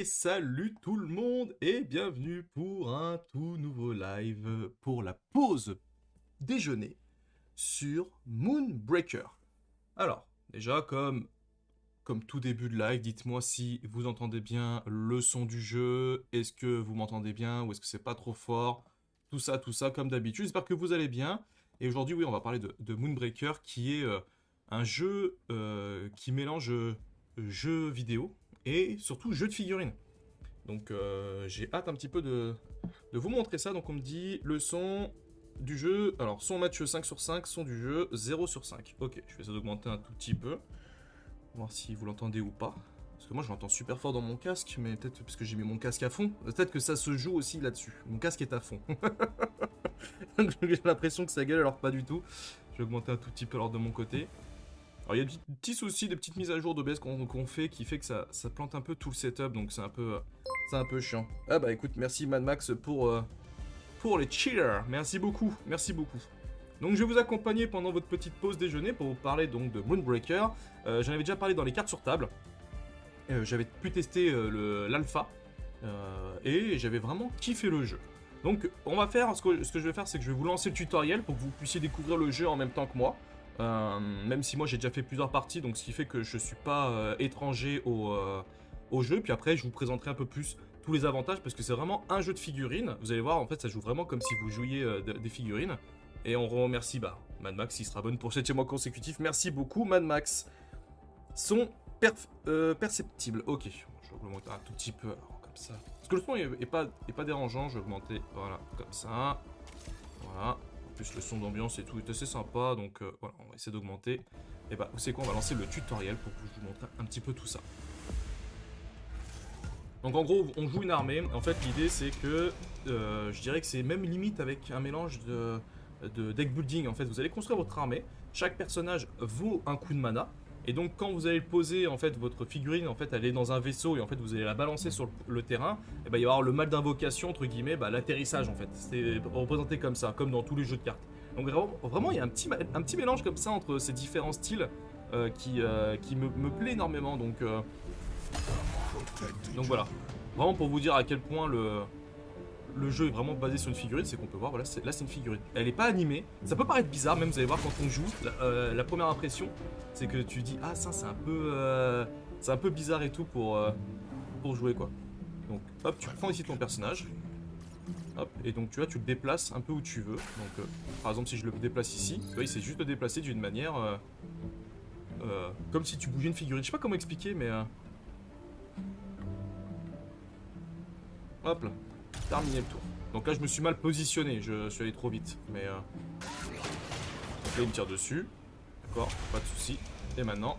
salut tout le monde et bienvenue pour un tout nouveau live pour la pause déjeuner sur Moonbreaker. Alors, déjà comme tout début de live, dites-moi si vous entendez bien le son du jeu, est-ce que vous m'entendez bien ou est-ce que c'est pas trop fort, tout ça comme d'habitude, j'espère que vous allez bien. Et aujourd'hui oui on va parler de Moonbreaker qui est un jeu qui mélange jeu vidéo et surtout jeu de figurines. Donc j'ai hâte un petit peu de vous montrer ça. Donc on me dit le son du jeu, alors son match 5 sur 5, son du jeu 0 sur 5. Ok, je vais essayer d'augmenter un tout petit peu, voir si vous l'entendez ou pas. Parce que moi je l'entends super fort dans mon casque, mais peut-être parce que j'ai mis mon casque à fond. Peut-être que ça se joue aussi là-dessus. Mon casque est à fond. J'ai l'impression que ça gueule alors pas du tout. Je vais augmenter un tout petit peu alors de mon côté. Alors il y a des petits soucis, des petites mises à jour d'OBS qu'on fait qui fait que ça plante un peu tout le setup, donc c'est un peu chiant. Ah bah écoute, merci Mad Max pour les cheaters, merci beaucoup, merci beaucoup. Donc je vais vous accompagner pendant votre petite pause déjeuner pour vous parler donc de Moonbreaker. J'en avais déjà parlé dans les cartes sur table. J'avais pu tester l'alpha et j'avais vraiment kiffé le jeu. Donc on va faire, ce que je vais faire, c'est que je vais vous lancer le tutoriel pour que vous puissiez découvrir le jeu en même temps que moi. Même si moi j'ai déjà fait plusieurs parties, donc ce qui fait que je suis pas étranger au jeu. Puis après je vous présenterai un peu plus tous les avantages parce que c'est vraiment un jeu de figurines. Vous allez voir, en fait ça joue vraiment comme si vous jouiez des figurines. Et on remercie Mad Max, il sera bonne pour 7e mois consécutif. Merci beaucoup Mad Max. Son perceptible, ok. Je vais augmenter un tout petit peu alors, comme ça. Parce que le son est pas dérangeant, je vais augmenter, voilà, comme ça. Voilà. En plus le son d'ambiance et tout est assez sympa, donc voilà, on va essayer d'augmenter. Et bah, vous savez quoi, on va lancer le tutoriel pour que je vous montre un petit peu tout ça. Donc en gros, on joue une armée. En fait, l'idée c'est que, je dirais que c'est même limite avec un mélange de deck building. En fait, vous allez construire votre armée. Chaque personnage vaut un coup de mana. Et donc quand vous allez poser en fait votre figurine, en fait elle est dans un vaisseau et en fait vous allez la balancer sur le terrain, et ben il va y avoir le mal d'invocation entre guillemets, l'atterrissage en fait. C'est représenté comme ça, comme dans tous les jeux de cartes. Donc vraiment il y a un petit mélange comme ça entre ces différents styles qui me plaît énormément. Donc voilà, vraiment pour vous dire à quel point le jeu est vraiment basé sur une figurine, c'est qu'on peut voir, voilà, là c'est une figurine. Elle est pas animée, ça peut paraître bizarre, même vous allez voir quand on joue, la première impression, c'est que tu dis, ah ça c'est un peu bizarre et tout pour jouer quoi. Donc hop, tu prends ici ton personnage, hop, et donc tu vois, tu le déplaces un peu où tu veux. Donc par exemple si je le déplace ici, tu vois, il sait juste le déplacer d'une manière, comme si tu bougeais une figurine. Je sais pas comment expliquer, mais... hop là. Terminé le tour. Donc là je me suis mal positionné, je suis allé trop vite. Mais donc là il me tire dessus. D'accord, pas de soucis. Et maintenant,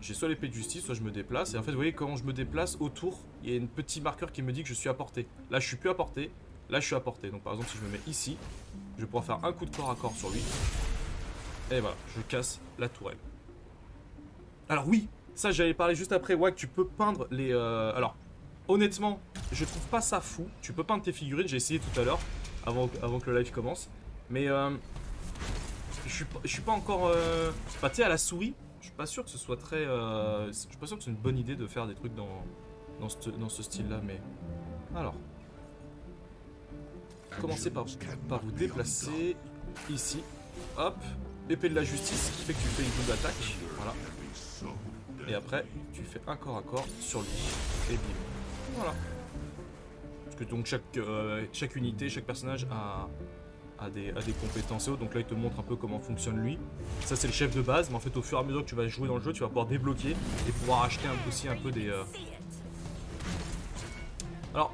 j'ai soit l'épée de justice, soit je me déplace. Et en fait vous voyez quand je me déplace autour, il y a un petit marqueur qui me dit que je suis à portée. Là je suis plus à portée, là je suis à portée. Donc par exemple si je me mets ici, je vais pouvoir faire un coup de corps à corps sur lui. Et voilà, je casse la tourelle. Alors oui, ça j'allais parler juste après, ouais, que tu peux peindre les... alors, honnêtement, je trouve pas ça fou. Tu peux peindre tes figurines, j'ai essayé tout à l'heure, avant que le live commence. Mais je suis pas encore... Enfin, tu sais, à la souris, je suis pas sûr que ce soit très... je suis pas sûr que c'est une bonne idée de faire des trucs dans ce style-là, mais... Alors... Commencez par vous déplacer ici. Hop, épée de la justice, qui fait que tu fais une double attaque. Voilà. Et après, tu fais un corps à corps sur lui. Et bim. Voilà. Parce que donc chaque unité, chaque personnage a des compétences et autres. Donc là, il te montre un peu comment fonctionne lui. Ça, c'est le chef de base. Mais en fait, au fur et à mesure que tu vas jouer dans le jeu, tu vas pouvoir débloquer et pouvoir acheter aussi un peu des... Alors,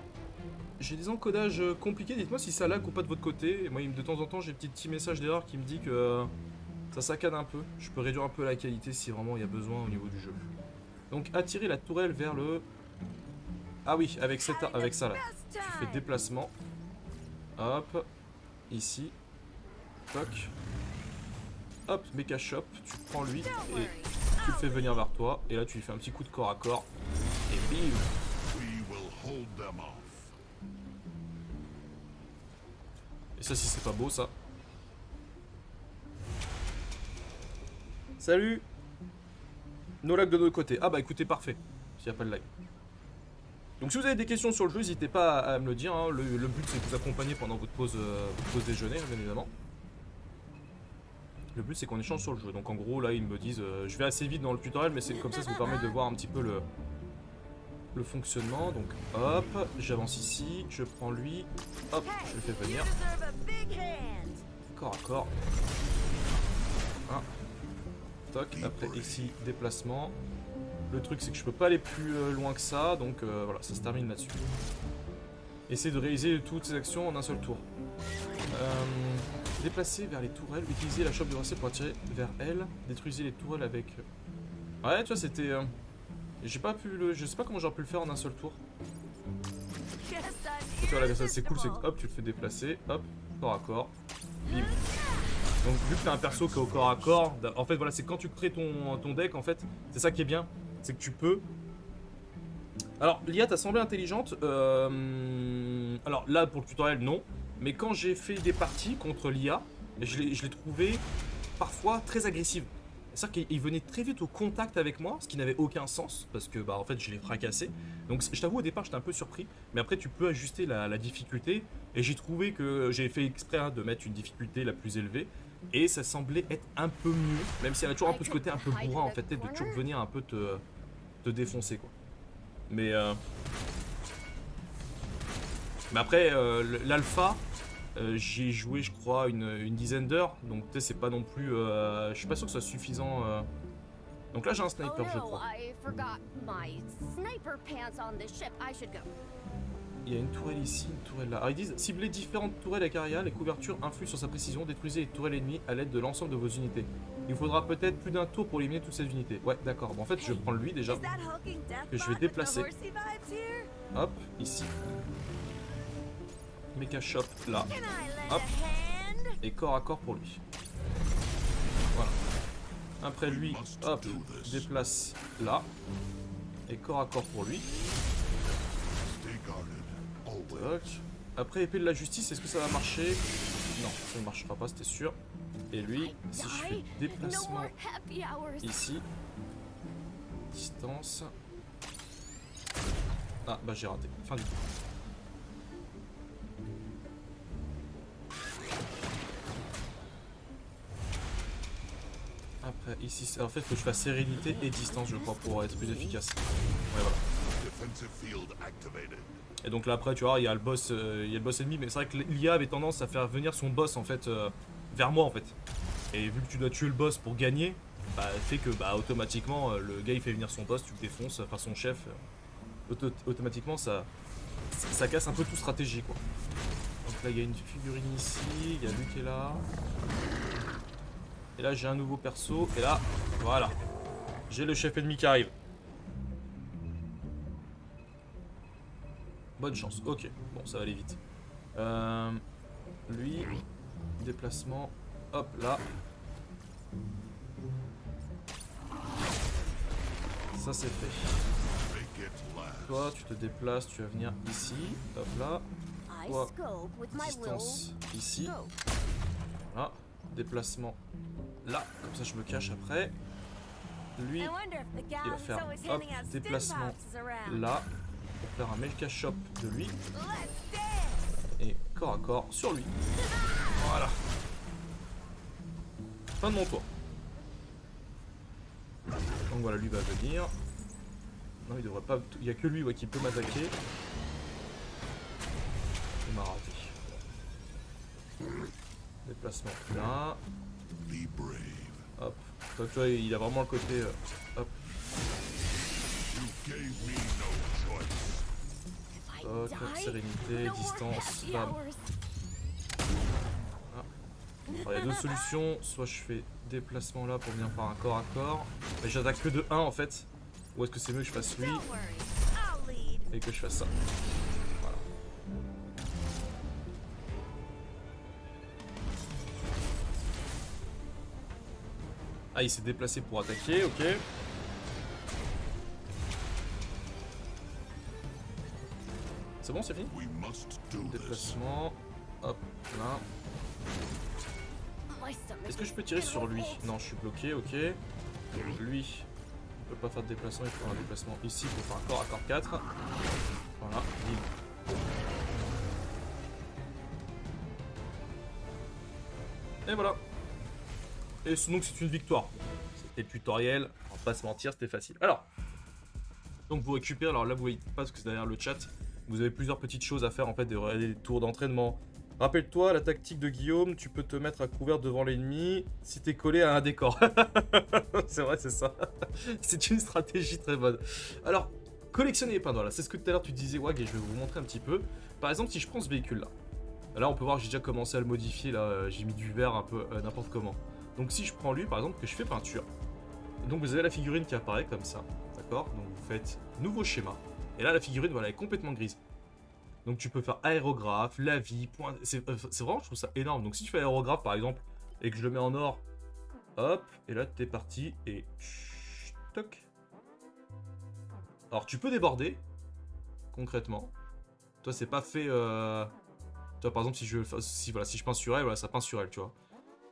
j'ai des encodages compliqués. Dites-moi si ça lag ou pas de votre côté. Et moi, de temps en temps, j'ai des petits messages d'erreur qui me dit que... ça saccade un peu, je peux réduire un peu la qualité si vraiment il y a besoin au niveau du jeu. Donc attirer la tourelle vers le... Ah oui, avec ça là. Tu fais déplacement. Hop. Ici. Toc. Hop, Mecha Shop. Tu prends lui et tu le fais venir vers toi. Et là tu lui fais un petit coup de corps à corps. Et bim. Et ça si c'est pas beau ça. Salut. No lag de notre côté. Ah bah écoutez, parfait. S'il n'y a pas de lag. Donc si vous avez des questions sur le jeu, n'hésitez pas à me le dire. Hein. Le but c'est de vous accompagner pendant votre pause déjeuner, bien évidemment. Le but c'est qu'on échange sur le jeu. Donc en gros là ils me disent je vais assez vite dans le tutoriel, mais c'est comme ça vous permet de voir un petit peu le fonctionnement. Donc hop, j'avance ici, je prends lui, hop, je le fais venir. Corps à corps. Un. Toc, après ici déplacement. Le truc c'est que je peux pas aller plus loin que ça, donc voilà, ça se termine là-dessus. Essayez de réaliser toutes ces actions en un seul tour. Déplacer vers les tourelles, utilisez la chope de bracelet pour attirer vers elle, détruisez les tourelles avec... Ouais, tu vois, c'était... J'ai pas pu le... Je sais pas comment j'aurais pu le faire en un seul tour. Tu vois, là, c'est cool, c'est que hop, tu le fais déplacer, hop, corps à corps, bim. Donc vu que t'as un perso qui est au corps à corps, en fait voilà, c'est quand tu crées ton deck, en fait, c'est ça qui est bien, c'est que tu peux... Alors, l'IA t'a semblé intelligente, alors là, pour le tutoriel, non. Mais quand j'ai fait des parties contre l'IA, je l'ai trouvé parfois très agressive. C'est-à-dire qu'il venait très vite au contact avec moi, ce qui n'avait aucun sens, parce que bah en fait je l'ai fracassé. Donc je t'avoue au départ j'étais un peu surpris, mais après tu peux ajuster la difficulté, et j'ai trouvé que j'ai fait exprès hein, de mettre une difficulté la plus élevée, et ça semblait être un peu mieux, même s'il y a toujours un peu ce côté un peu bourrin en fait, de toujours venir un peu te défoncer quoi. Mais après l'alpha, j'ai joué je crois une dizaine d'heures, donc tu sais c'est pas non plus, je suis pas sûr que ce soit suffisant. Donc là j'ai un sniper je crois. Il y a une tourelle ici, une tourelle là. Alors ils disent cibler différentes tourelles avec Aria, les couvertures influent sur sa précision, détruisez les tourelles ennemies à l'aide de l'ensemble de vos unités. Il faudra peut-être plus d'un tour pour éliminer toutes ces unités. Ouais d'accord, bon, en fait je prends lui déjà, que je vais déplacer. Hop, ici. Mecha Shop là, hop, et corps à corps pour lui. Voilà. Après lui, hop, déplace là, et corps à corps pour lui. Toc. Après épée de la justice, est-ce que ça va marcher? Non, ça ne marchera pas, c'était sûr. Et lui, si je fais déplacement ici, distance. Ah bah j'ai raté, fin du tour. Après, ici, en fait, il faut que je fasse sérénité et distance, je crois, pour être plus efficace. Ouais, voilà. Et donc là, après, tu vois, il y a le boss ennemi, mais c'est vrai que l'IA avait tendance à faire venir son boss, en fait, vers moi, en fait. Et vu que tu dois tuer le boss pour gagner, bah, fait que, bah, automatiquement, le gars, il fait venir son boss, tu le défonces, enfin, son chef. Automatiquement, ça casse un peu toute stratégie, quoi. Donc là, il y a une figurine ici, il y a lui qui est là. Et là j'ai un nouveau perso, et là, voilà, j'ai le chef ennemi qui arrive. Bonne chance, ok, bon ça va aller vite. Lui, déplacement, hop là. Ça c'est fait. Toi tu te déplaces, tu vas venir ici, hop là. Toi, distance ici. Voilà, déplacement là, comme ça je me cache après. Lui, il va faire hop, déplacement là, pour faire un mecha shop de lui. Et corps à corps sur lui. Voilà. Fin de mon tour. Donc voilà, lui va venir. Non, il devrait pas. Il n'y a que lui ouais, qui peut m'attaquer. Il m'a raté. Déplacement là. Hop. Donc tu vois, il a vraiment le côté. Hop. Toc, sérénité, distance, bam. Ah. Alors, il y a deux solutions. Soit je fais déplacement là pour venir faire un corps à corps. Mais j'attaque que de 1 en fait. Ou est-ce que c'est mieux que je fasse lui et que je fasse ça? Voilà. Ah, il s'est déplacé pour attaquer, ok. C'est bon, c'est fini? Déplacement. Hop, là. Est-ce que je peux tirer sur lui? Non, je suis bloqué, ok. Lui, il peut pas faire de déplacement, il faut faire un déplacement ici pour faire un corps à corps 4. Voilà, bim. Et voilà. Et donc c'est une victoire. C'était le tutoriel, on va pas se mentir, c'était facile. Alors, donc vous récupérez, alors là vous voyez pas parce que c'est derrière le chat, vous avez plusieurs petites choses à faire en fait, des tours d'entraînement. Rappelle-toi, la tactique de Guillaume, tu peux te mettre à couvert devant l'ennemi si t'es collé à un décor. C'est vrai, c'est ça. C'est une stratégie très bonne. Alors, collectionner les pinces, voilà, c'est ce que tout à l'heure tu disais, Wag, et je vais vous montrer un petit peu. Par exemple, si je prends ce véhicule-là, là on peut voir que j'ai déjà commencé à le modifier, là j'ai mis du vert un peu n'importe comment. Donc si je prends lui, par exemple, que je fais peinture, donc vous avez la figurine qui apparaît comme ça, d'accord? Donc vous faites nouveau schéma, et là la figurine, voilà, elle est complètement grise. Donc tu peux faire aérographe, la vie, point... C'est vraiment, je trouve ça énorme. Donc si je fais aérographe par exemple, et que je le mets en or, hop, et là t'es parti, et... Toc. Alors tu peux déborder, concrètement. Toi c'est pas fait... Toi par exemple si je peins sur elle, voilà, ça peint sur elle, tu vois.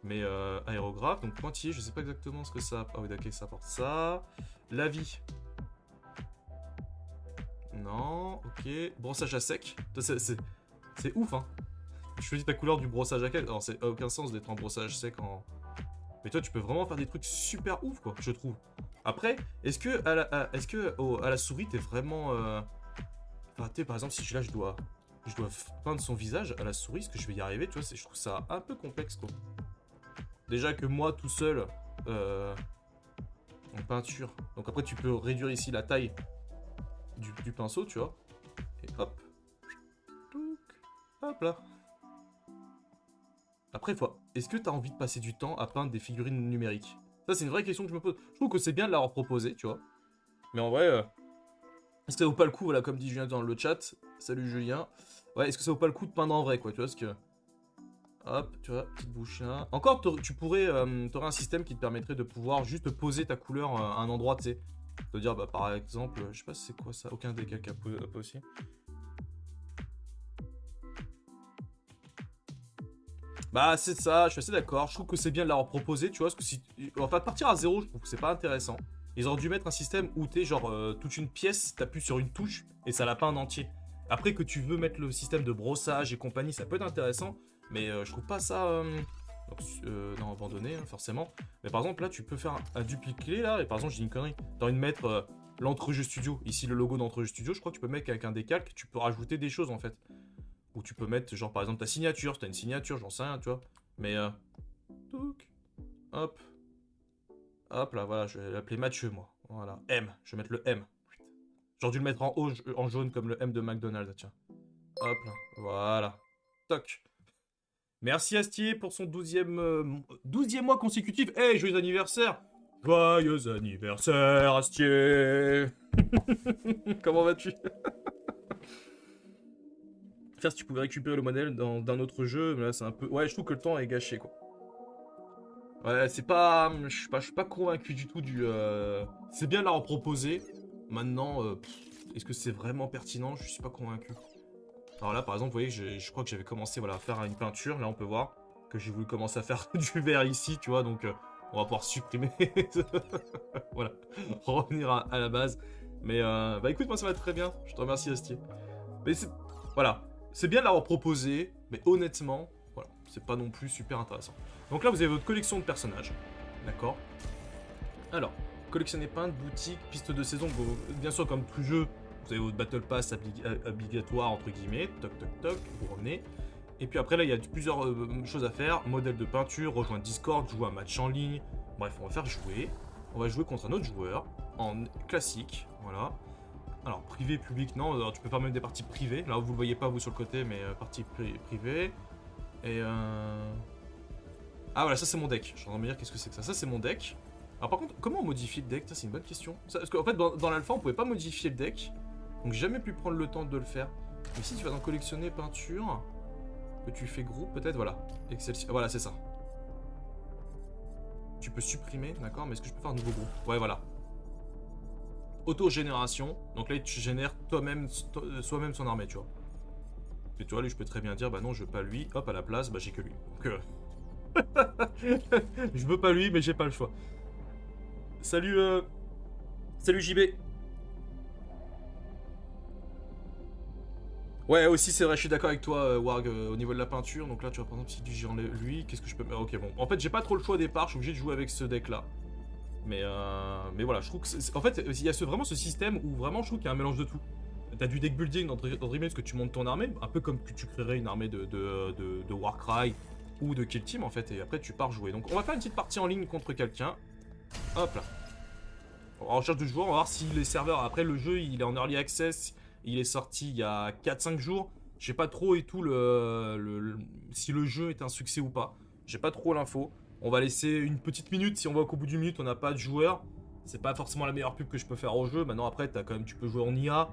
Mais aérographe, donc pointillé, je sais pas exactement ce que ça... Ah oui d'accord, ça apporte ça. La vie. Non, ok. Brossage à sec. C'est ouf, hein. Tu choisis ta couleur du brossage à sec. Alors, ça n'a aucun sens d'être en brossage sec en... Mais toi, tu peux vraiment faire des trucs super ouf, quoi, je trouve. Après, est-ce que à la souris, t'es vraiment... Enfin, par exemple, si là, je dois peindre son visage à la souris, est-ce que je vais y arriver, tu vois, je trouve ça un peu complexe, quoi. Déjà que moi, tout seul, en peinture... Donc après, tu peux réduire ici la taille du pinceau, tu vois. Et hop. Hop là. Après, est-ce que tu as envie de passer du temps à peindre des figurines numériques? Ça, c'est une vraie question que je me pose. Je trouve que c'est bien de leur proposer, tu vois. Mais en vrai, est-ce que ça vaut pas le coup, voilà, comme dit Julien dans le chat. Salut Julien. Ouais, est-ce que ça vaut pas le coup de peindre en vrai, quoi, tu vois, parce que... Hop, tu vois, petite bouche là. Encore, tu pourrais... t'aurais un système qui te permettrait de pouvoir juste poser ta couleur à un endroit, tu sais. De dire, bah, par exemple, je sais pas c'est quoi ça, aucun des quelqu'un a aussi. Bah, c'est ça, je suis assez d'accord. Je trouve que c'est bien de leur proposer, tu vois, parce que si. Enfin, partir à zéro, je trouve que c'est pas intéressant. Ils auraient dû mettre un système où t'es genre toute une pièce, t'appuies sur une touche et ça la peint en entier. Après que tu veux mettre le système de brossage et compagnie, ça peut être intéressant, mais je trouve pas ça. Non, abandonné, hein, forcément. Mais par exemple, là, tu peux faire un duplicate là, et par exemple, j'ai une connerie. T'as envie de mettre l'entrejeu studio. Ici, le logo d'entrejeu studio, je crois que tu peux mettre avec un décalque, tu peux rajouter des choses en fait. Ou tu peux mettre, genre par exemple, ta signature, si t'as une signature, j'en sais rien, tu vois. Mais, hop. Hop là, voilà, je vais l'appeler Mathieu, moi. Voilà, M, je vais mettre le M. J'aurais dû le mettre en haut, en jaune, comme le M de McDonald's, tiens. Hop là, voilà. Toc. Merci Astier pour son 12e mois consécutif. Hey, joyeux anniversaire! Joyeux anniversaire, Astier! Comment vas-tu? Faire si tu pouvais récupérer le modèle d'un autre jeu, mais là c'est un peu... Ouais, je trouve que le temps est gâché, quoi. Ouais, c'est pas... Je suis pas convaincu du tout du... C'est bien de la reproposer. Maintenant, est-ce que c'est vraiment pertinent? Je suis pas convaincu. Alors là, par exemple, vous voyez, je crois que j'avais commencé voilà, à faire une peinture. Là, on peut voir que j'ai voulu commencer à faire du vert ici, tu vois. Donc, on va pouvoir supprimer. Voilà. Revenir à la base. Mais, bah écoute, moi, ça va très bien. Je te remercie, Astier. Mais c'est... Voilà. C'est bien de l'avoir proposé, mais honnêtement, voilà, c'est pas non plus super intéressant. Donc là, vous avez votre collection de personnages. D'accord. Alors, collectionnez peintes, boutique, piste de saison. Bien sûr, comme tout jeu, vous avez votre Battle Pass obligatoire, entre guillemets. Toc, toc, toc, vous revenez. Et puis après, là, il y a plusieurs choses à faire. Modèle de peinture, rejoindre Discord, jouer un match en ligne. Bref, on va faire jouer. On va jouer contre un autre joueur, en classique, voilà. Alors, privé, public, non. Alors, tu peux faire même des parties privées. Là, vous le voyez pas, vous, sur le côté, mais partie privée. Et Ah, voilà, ça, c'est mon deck. Je suis en train de me dire qu'est-ce que c'est que ça. Ça, c'est mon deck. Alors, par contre, comment on modifie le deck? Ça, c'est une bonne question. Parce qu'en fait, dans l'alpha, on pouvait pas modifier le deck. Donc, j'ai jamais pu prendre le temps de le faire. Mais si tu vas dans collectionner peinture, que tu fais groupe, peut-être, voilà. Voilà, c'est ça. Tu peux supprimer, d'accord. Mais est-ce que je peux faire un nouveau groupe? Ouais, voilà. Auto-génération, donc là tu génères soi-même son armée, tu vois. Et tu vois, lui je peux très bien dire, bah non, je veux pas lui, hop, à la place, bah j'ai que lui. Donc, je veux pas lui, mais j'ai pas le choix. Salut, salut JB. Ouais, aussi, c'est vrai, je suis d'accord avec toi, Warg, au niveau de la peinture. Donc là, tu vois, par exemple, si j'enlève lui, qu'est-ce que je peux... Ok, bon. En fait, j'ai pas trop le choix au départ, je suis obligé de jouer avec ce deck-là. Mais voilà, je trouve que... En fait, il y a vraiment ce système où vraiment, je trouve qu'il y a un mélange de tout. T'as du deck building, entre guillemets, parce que tu montes ton armée, un peu comme que tu créerais une armée de Warcry ou de Kill Team, en fait, et après, tu pars jouer. Donc, on va faire une petite partie en ligne contre quelqu'un. Hop là. En recherche de joueurs, on va voir si les serveurs... Après, le jeu, il est en early access... Il est sorti il y a 4-5 jours. Je sais pas trop et tout si le jeu est un succès ou pas. J'ai pas trop l'info. On va laisser une petite minute. Si on voit qu'au bout d'une minute on n'a pas de joueurs, c'est pas forcément la meilleure pub que je peux faire au jeu. Maintenant après tu peux jouer en IA.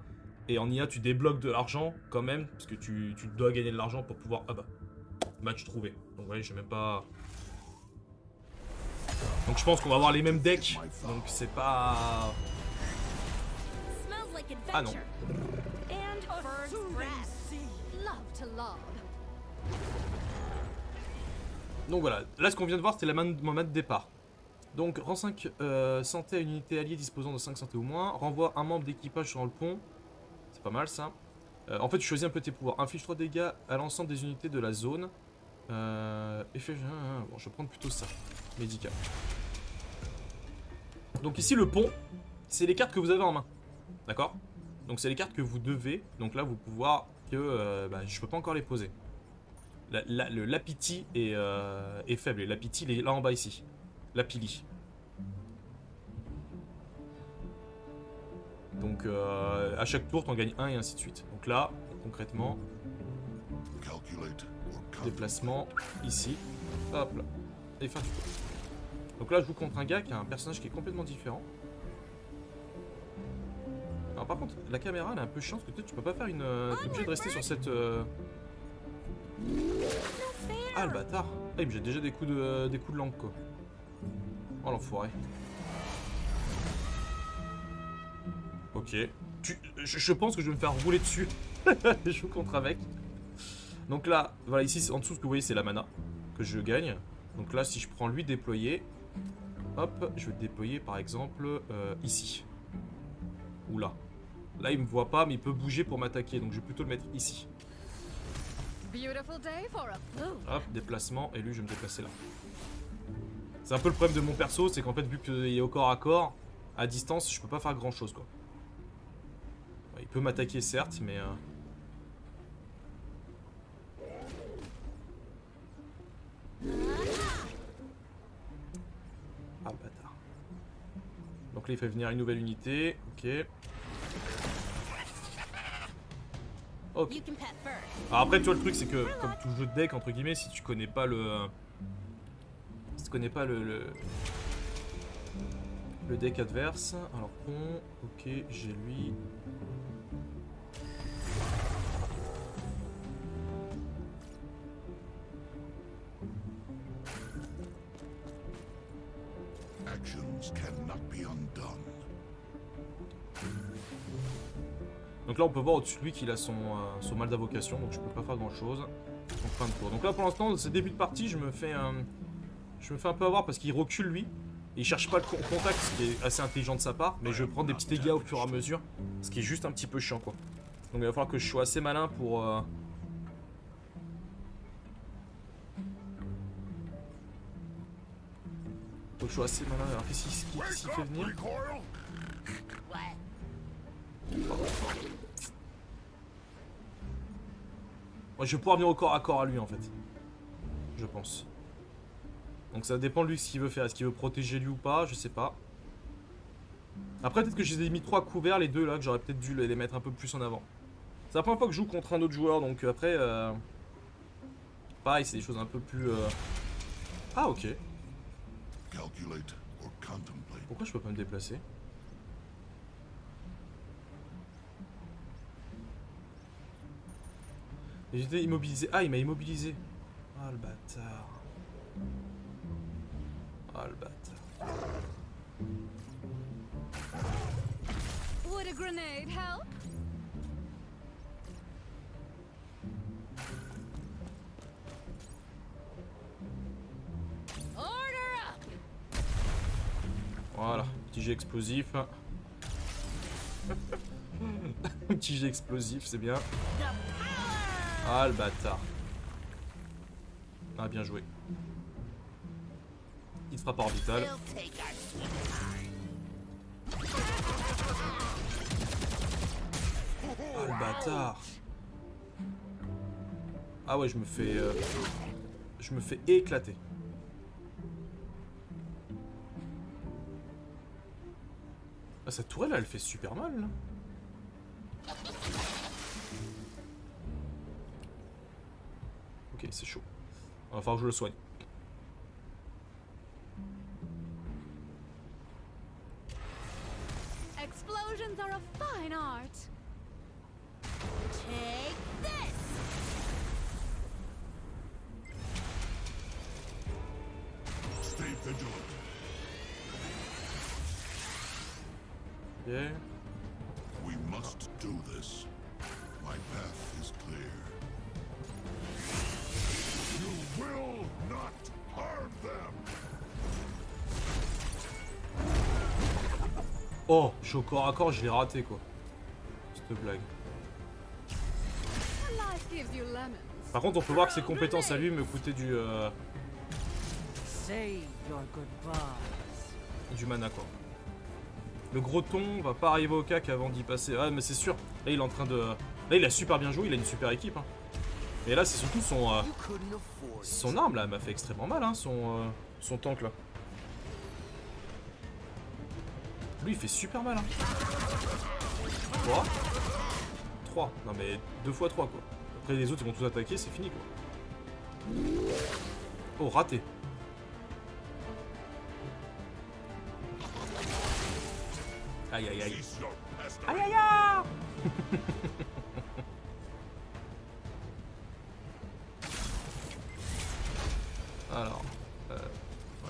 Et en IA tu débloques de l'argent quand même. Parce que tu dois gagner de l'argent pour pouvoir... Ah bah, match trouvé. Donc ouais, j'ai même pas... Donc je pense qu'on va avoir les mêmes decks. Donc c'est pas... Ah non. Donc voilà, là ce qu'on vient de voir c'était mon main de départ. Donc rang 5 santé à une unité alliée disposant de 5 santé ou moins. Renvoie un membre d'équipage sur le pont. C'est pas mal ça. En fait tu choisis un peu tes pouvoirs. Inflige 3 dégâts à l'ensemble des unités de la zone. Effet... Bon je vais prendre plutôt ça. Médical. Donc ici le pont, c'est les cartes que vous avez en main. D'accord? Donc c'est les cartes que vous devez. Donc là vous pouvez voir que je peux pas encore les poser. Le Lapiti est faible. Et Lapiti il est là en bas ici. Lapili. Donc à chaque tour t'en gagnes un et ainsi de suite. Donc là concrètement déplacement ici. Hop là. Et fin du tour. Donc là je joue contre un gars qui a un personnage qui est complètement différent. Alors par contre, la caméra elle est un peu chiante parce que peut-être tu peux pas faire une... T'es obligé de rester sur cette... Ah le bâtard. Ah il me jette déjà des coups de langue quoi. Oh l'enfoiré. Ok. Je pense que je vais me faire rouler dessus. Je joue contre avec. Donc là, voilà ici en dessous ce que vous voyez c'est la mana que je gagne. Donc là si je prends lui déployer, hop, je vais le déployer par exemple ici. Ou là. Là, il me voit pas, mais il peut bouger pour m'attaquer. Donc, je vais plutôt le mettre ici. Hop, déplacement. Et lui, je vais me déplacer là. C'est un peu le problème de mon perso. C'est qu'en fait, vu qu'il est au corps à corps, à distance, je peux pas faire grand chose, quoi. Ouais, il peut m'attaquer, certes, mais... Ah, le bâtard. Donc là, il fait venir une nouvelle unité. Ok. Ok. Alors après, tu vois, le truc, c'est que, comme tout jeu de deck, entre guillemets, si tu connais pas le... Si tu connais pas le deck adverse... Alors, pont... Ok, j'ai lui... Donc là on peut voir au-dessus de lui qu'il a son mal d'invocation, donc je peux pas faire grand chose. Donc fin de tour. Donc là pour l'instant, ce début de partie, je me fais un peu avoir parce qu'il recule lui. Et il cherche pas le contact, ce qui est assez intelligent de sa part, mais je prends des petits dégâts au fur et à mesure, ce qui est juste un petit peu chiant quoi. Donc il va falloir que je sois assez malin pour... Faut que je sois assez malin. Alors qu'est-ce qu'il fait venir? Moi je vais pouvoir venir au corps à corps à lui en fait. Je pense. Donc ça dépend de lui ce qu'il veut faire. Est-ce qu'il veut protéger lui ou pas? Je sais pas. Après peut-être que je les ai mis 3 couverts les deux là, que j'aurais peut-être dû les mettre un peu plus en avant. C'est la première fois que je joue contre un autre joueur, donc après... Pareil, c'est des choses un peu plus... Ah ok. Pourquoi je peux pas me déplacer? J'étais immobilisé. Ah, il m'a immobilisé. Ah, le bâtard. Ah, le bâtard. Would a grenade help? Voilà, petit jet explosif. Petit jet explosif, c'est bien. Ah, le bâtard. Ah, bien joué. Il frappe orbital. Ah, le bâtard. Ah ouais, je me fais éclater. Ah, cette tourelle, elle fait super mal, là. Ok, c'est chaud. Il va falloir que je le soigne. Explosions are a fine art. Take this. Stay vigilant. Yeah. We must do this. My path is clear. You will not harm them. Oh, je suis au corps à corps, je l'ai raté, quoi. Cette blague. Life gives you lemons. Par contre, on peut voir que ses compétences à lui me coûtaient Say your goodbyes. du mana, quoi. Le gros ton va pas arriver au cac avant d'y passer. Ah, mais c'est sûr. Là, il est en train de... Là, il a super bien joué, il a une super équipe. Hein. Et là, c'est surtout son arme, là, elle m'a fait extrêmement mal, hein, son tank, là. Lui, il fait super mal, hein. 3. 3. Non, mais 2 fois 3, quoi. Après, les autres, ils vont tous attaquer, c'est fini, quoi. Oh, raté. Aïe, aïe, aïe. Cease your pestering. Aïe, aïe, aïe. Alors, I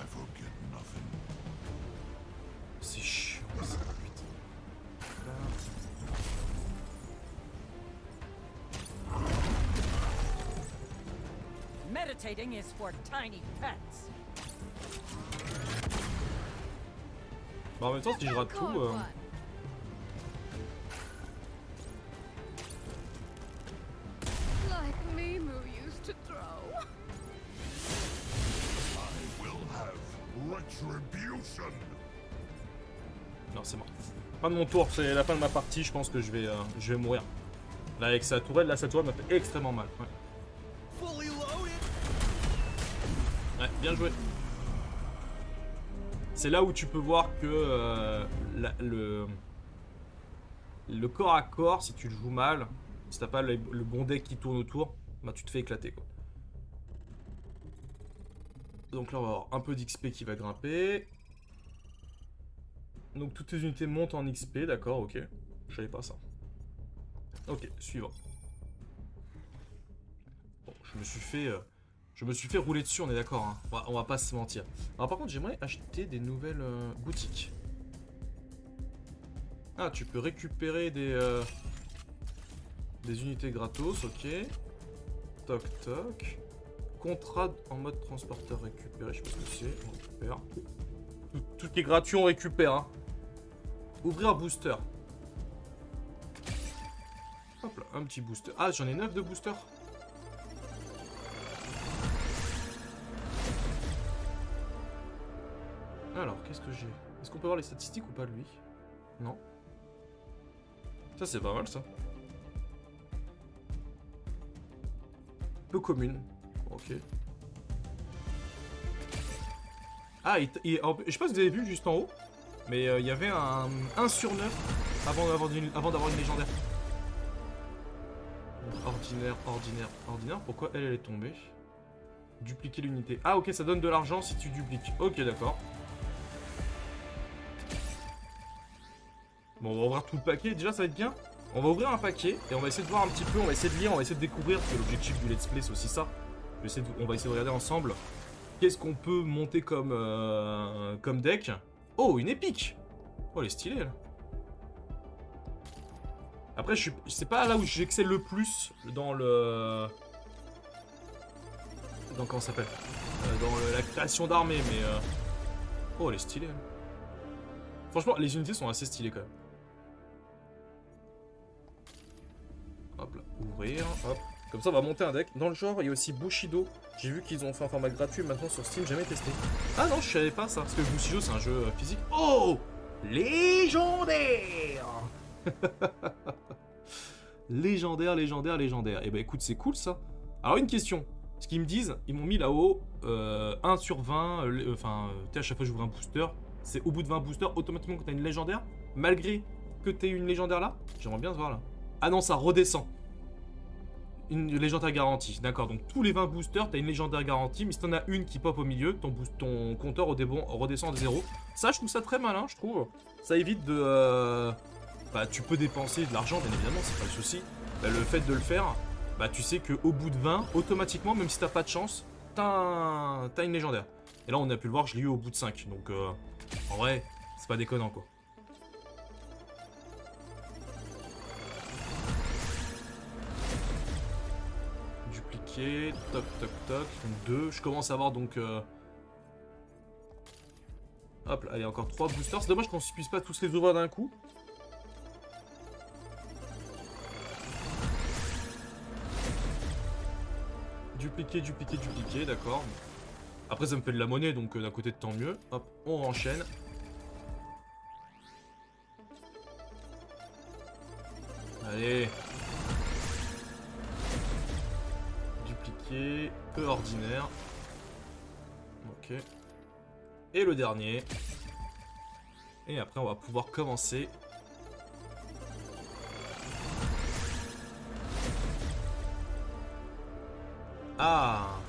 forget nothing. c'est chiant, ça, putain. Meditating is for tiny pets. Bah, en même temps, si je rate tout... Like Mimu used to throw. I will have retribution. Non, c'est mort. Fin de mon tour, c'est la fin de ma partie, je pense que je vais mourir. Là, avec sa tourelle, sa tourelle m'a fait extrêmement mal. Ouais. Ouais, bien joué. C'est là où tu peux voir que le corps à corps, si tu le joues mal, si t'as pas le bon deck qui tourne autour, bah tu te fais éclater, quoi. Donc là, on va avoir un peu d'XP qui va grimper. Donc toutes tes unités montent en XP, d'accord, ok. Je savais pas ça. Ok, suivant. Bon, je me suis fait rouler dessus, on est d'accord, hein. On va pas se mentir. Alors par contre, j'aimerais acheter des nouvelles boutiques. Ah, tu peux récupérer des unités gratos, ok. Toc toc. Contrat en mode transporteur récupéré, je sais pas ce que c'est, on récupère. Tout qui est gratuit, on récupère, hein. Ouvrir booster. Hop là, un petit booster. Ah, j'en ai 9 de boosters. Alors, qu'est-ce que j'ai? Est-ce qu'on peut voir les statistiques ou pas, lui? Non. Ça, c'est pas mal, ça. Peu commune. Ok. Ah, je sais pas si vous avez vu juste en haut, mais il y avait un 1 sur 9 avant d'avoir une légendaire. Ordinaire, ordinaire, ordinaire. Pourquoi elle est tombée? Dupliquer l'unité. Ah, ok, ça donne de l'argent si tu dupliques. Ok, d'accord. Bon, on va ouvrir tout le paquet. Déjà, ça va être bien. On va ouvrir un paquet et on va essayer de voir un petit peu. On va essayer de lire, on va essayer de découvrir. Parce que l'objectif du let's play, c'est aussi ça. On va essayer de regarder ensemble. Qu'est-ce qu'on peut monter comme deck? Oh, une épique! Oh, elle est stylée, elle. Après, c'est pas là où j'excelle le plus dans le... Dans comment ça s'appelle? Dans la création d'armée, mais... Oh, elle est stylée, elle. Franchement, les unités sont assez stylées, quand même. Hop là, ouvrir, hop. Comme ça, on va monter un deck. Dans le genre, il y a aussi Bushido. J'ai vu qu'ils ont fait un format gratuit maintenant sur Steam, jamais testé. Ah non, je savais pas ça, parce que Bushido, c'est un jeu physique. Oh, légendaire. Légendaire, légendaire, légendaire. Eh ben écoute, c'est cool ça. Alors, une question. Ce qu'ils me disent, ils m'ont mis là-haut 1 sur 20. Enfin, tu sais, à chaque fois que j'ouvre un booster, c'est au bout de 20 boosters, automatiquement, quand t'as une légendaire, malgré que t'aies une légendaire là. J'aimerais bien se voir là. Ah non, ça redescend. Une légendaire garantie, d'accord. Donc tous les 20 boosters, t'as une légendaire garantie, mais si t'en as une qui pop au milieu, ton compteur redescend de 0. Ça, je trouve ça très malin, je trouve. Ça évite de... Bah, tu peux dépenser de l'argent, bien évidemment, c'est pas le souci. Bah, le fait de le faire, bah, tu sais qu'au bout de 20, automatiquement, même si t'as pas de chance, t'as une légendaire. Et là, on a pu le voir, je l'ai eu au bout de 5. Donc, en vrai, c'est pas déconnant, quoi. Dupliquer, toc, toc, toc. Donc 2. Je commence à avoir donc... Hop là, allez, encore 3 boosters. C'est dommage qu'on ne puisse pas tous les ouvrir d'un coup. Dupliquer, dupliquer, dupliquer, d'accord. Après, ça me fait de la monnaie, donc d'un côté, tant mieux. Hop, on enchaîne. Allez. Dupliquer, peu ordinaire. Ok. Et le dernier. Et après, on va pouvoir commencer. Ah,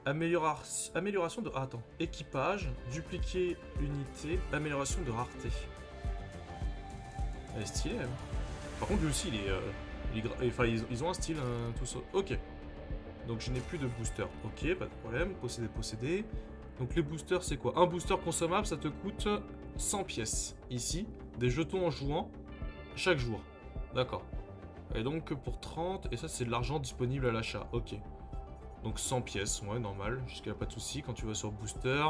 amélioration de... Ah, attends. Équipage, dupliquer unité, amélioration de rareté. Elle est stylée, elle. Par contre, lui aussi, enfin, ils ont un style, tout ça. Ok. Donc, je n'ai plus de booster. Ok, pas de problème. Posséder, posséder. Donc, les boosters, c'est quoi? Un booster consommable, ça te coûte 100 pièces. Ici, des jetons en jouant chaque jour. D'accord. Et donc pour 30, et ça c'est de l'argent disponible à l'achat, ok. Donc 100 pièces, ouais, normal, jusqu'à pas de souci. Quand tu vas sur booster,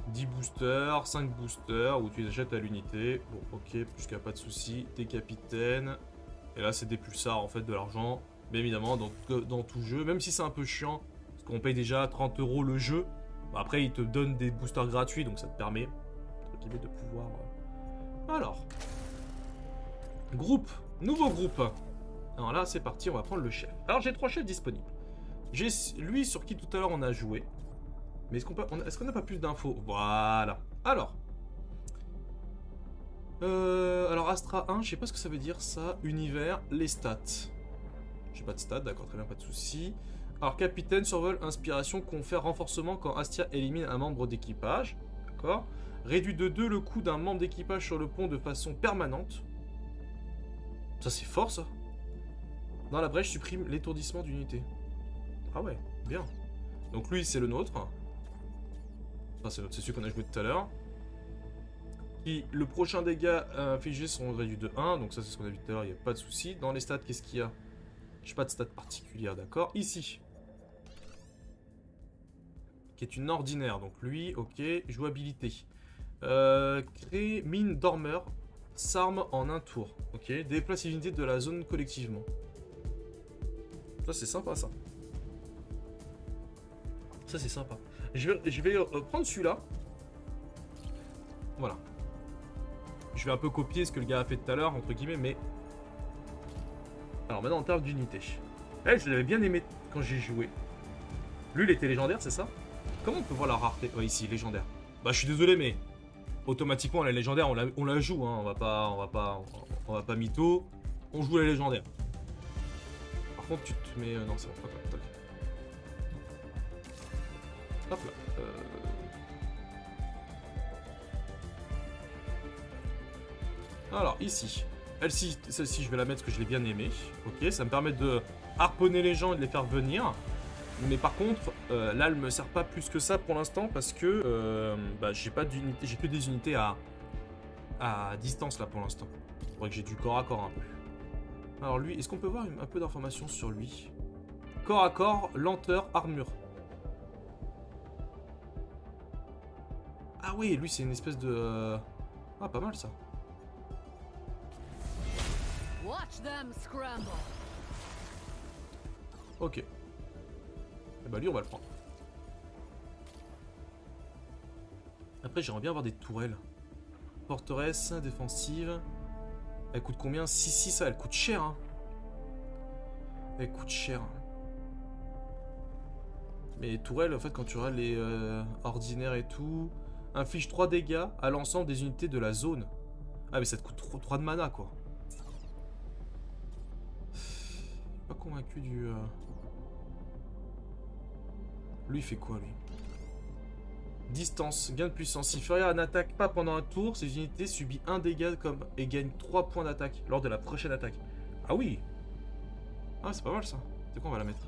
10 boosters, 5 boosters, où tu les achètes à l'unité. Bon, ok, jusqu'à pas de souci. Des capitaines, et là c'est des pulsars en fait, de l'argent. Bien évidemment, dans tout jeu, même si c'est un peu chiant, parce qu'on paye déjà 30 € le jeu. Bah, après, ils te donnent des boosters gratuits, donc ça te permet de pouvoir... Alors, groupe. Nouveau groupe. Alors là, c'est parti, on va prendre le chef. Alors, j'ai 3 chefs disponibles. J'ai lui sur qui tout à l'heure on a joué. Mais est-ce qu'on n'a pas plus d'infos? Voilà. Alors, Astra 1, je sais pas ce que ça veut dire ça. Univers, les stats. J'ai pas de stats, d'accord, très bien, pas de souci. Alors, capitaine, survol, inspiration, confère renforcement quand Astia élimine un membre d'équipage. D'accord. Réduit de 2 le coût d'un membre d'équipage sur le pont de façon permanente. Ça c'est fort ça. Dans la brèche, supprime l'étourdissement d'unité. Ah ouais, bien. Donc lui c'est le nôtre. Enfin c'est celui qu'on a joué tout à l'heure. Et le prochain dégât infligé sont réduits de 1. Donc ça c'est ce qu'on a vu tout à l'heure, il n'y a pas de souci. Dans les stats, qu'est-ce qu'il y a? J'ai pas de stats particulières, d'accord. Ici. Qui est une ordinaire. Donc lui, ok. Jouabilité. Créer mine dormeur. S'arme en un tour, ok. Déplace les unités de la zone collectivement. Ça c'est sympa ça. Ça c'est sympa. Je vais prendre celui-là. Voilà. Je vais un peu copier ce que le gars a fait tout à l'heure, entre guillemets, mais... Alors maintenant en termes d'unité. Je l'avais bien aimé quand j'ai joué. Lui il était légendaire, c'est ça? Comment on peut voir la rareté? Ouais, ici, légendaire. Bah je suis désolé mais... Automatiquement, la légendaire, on la joue, hein. On va pas mytho. On joue la légendaire. Par contre, tu te mets... non, c'est bon. Hop là. Alors, ici. Celle-ci, je vais la mettre parce que je l'ai bien aimée. Ok, ça me permet de harponner les gens et de les faire venir. Mais par contre, là, elle me sert pas plus que ça pour l'instant parce que j'ai pas d'unité, j'ai que des unités à distance là pour l'instant. Il faudrait que j'ai du corps à corps un peu. Alors lui, est-ce qu'on peut voir un peu d'informations sur lui? Corps à corps, lenteur, armure. Ah oui, lui c'est une espèce de... Ah, pas mal ça. Watch them scramble. Ok. Et bah lui, on va le prendre. Après, j'aimerais bien avoir des tourelles. Forteresse, défensive. Elle coûte combien? 6, ça, elle coûte cher, hein. Elle coûte cher. Mais les tourelles, en fait, quand tu regardes les ordinaires et tout, inflige 3 dégâts à l'ensemble des unités de la zone. Ah, mais ça te coûte 3 de mana, quoi. Je suis pas convaincu du... Lui, il fait quoi, lui? Distance, gain de puissance. Si Furia n'attaque pas pendant un tour, ces unités subissent 1 dégât et gagnent 3 points d'attaque lors de la prochaine attaque. Ah oui! Ah, c'est pas mal, ça. C'est quoi, on va la mettre?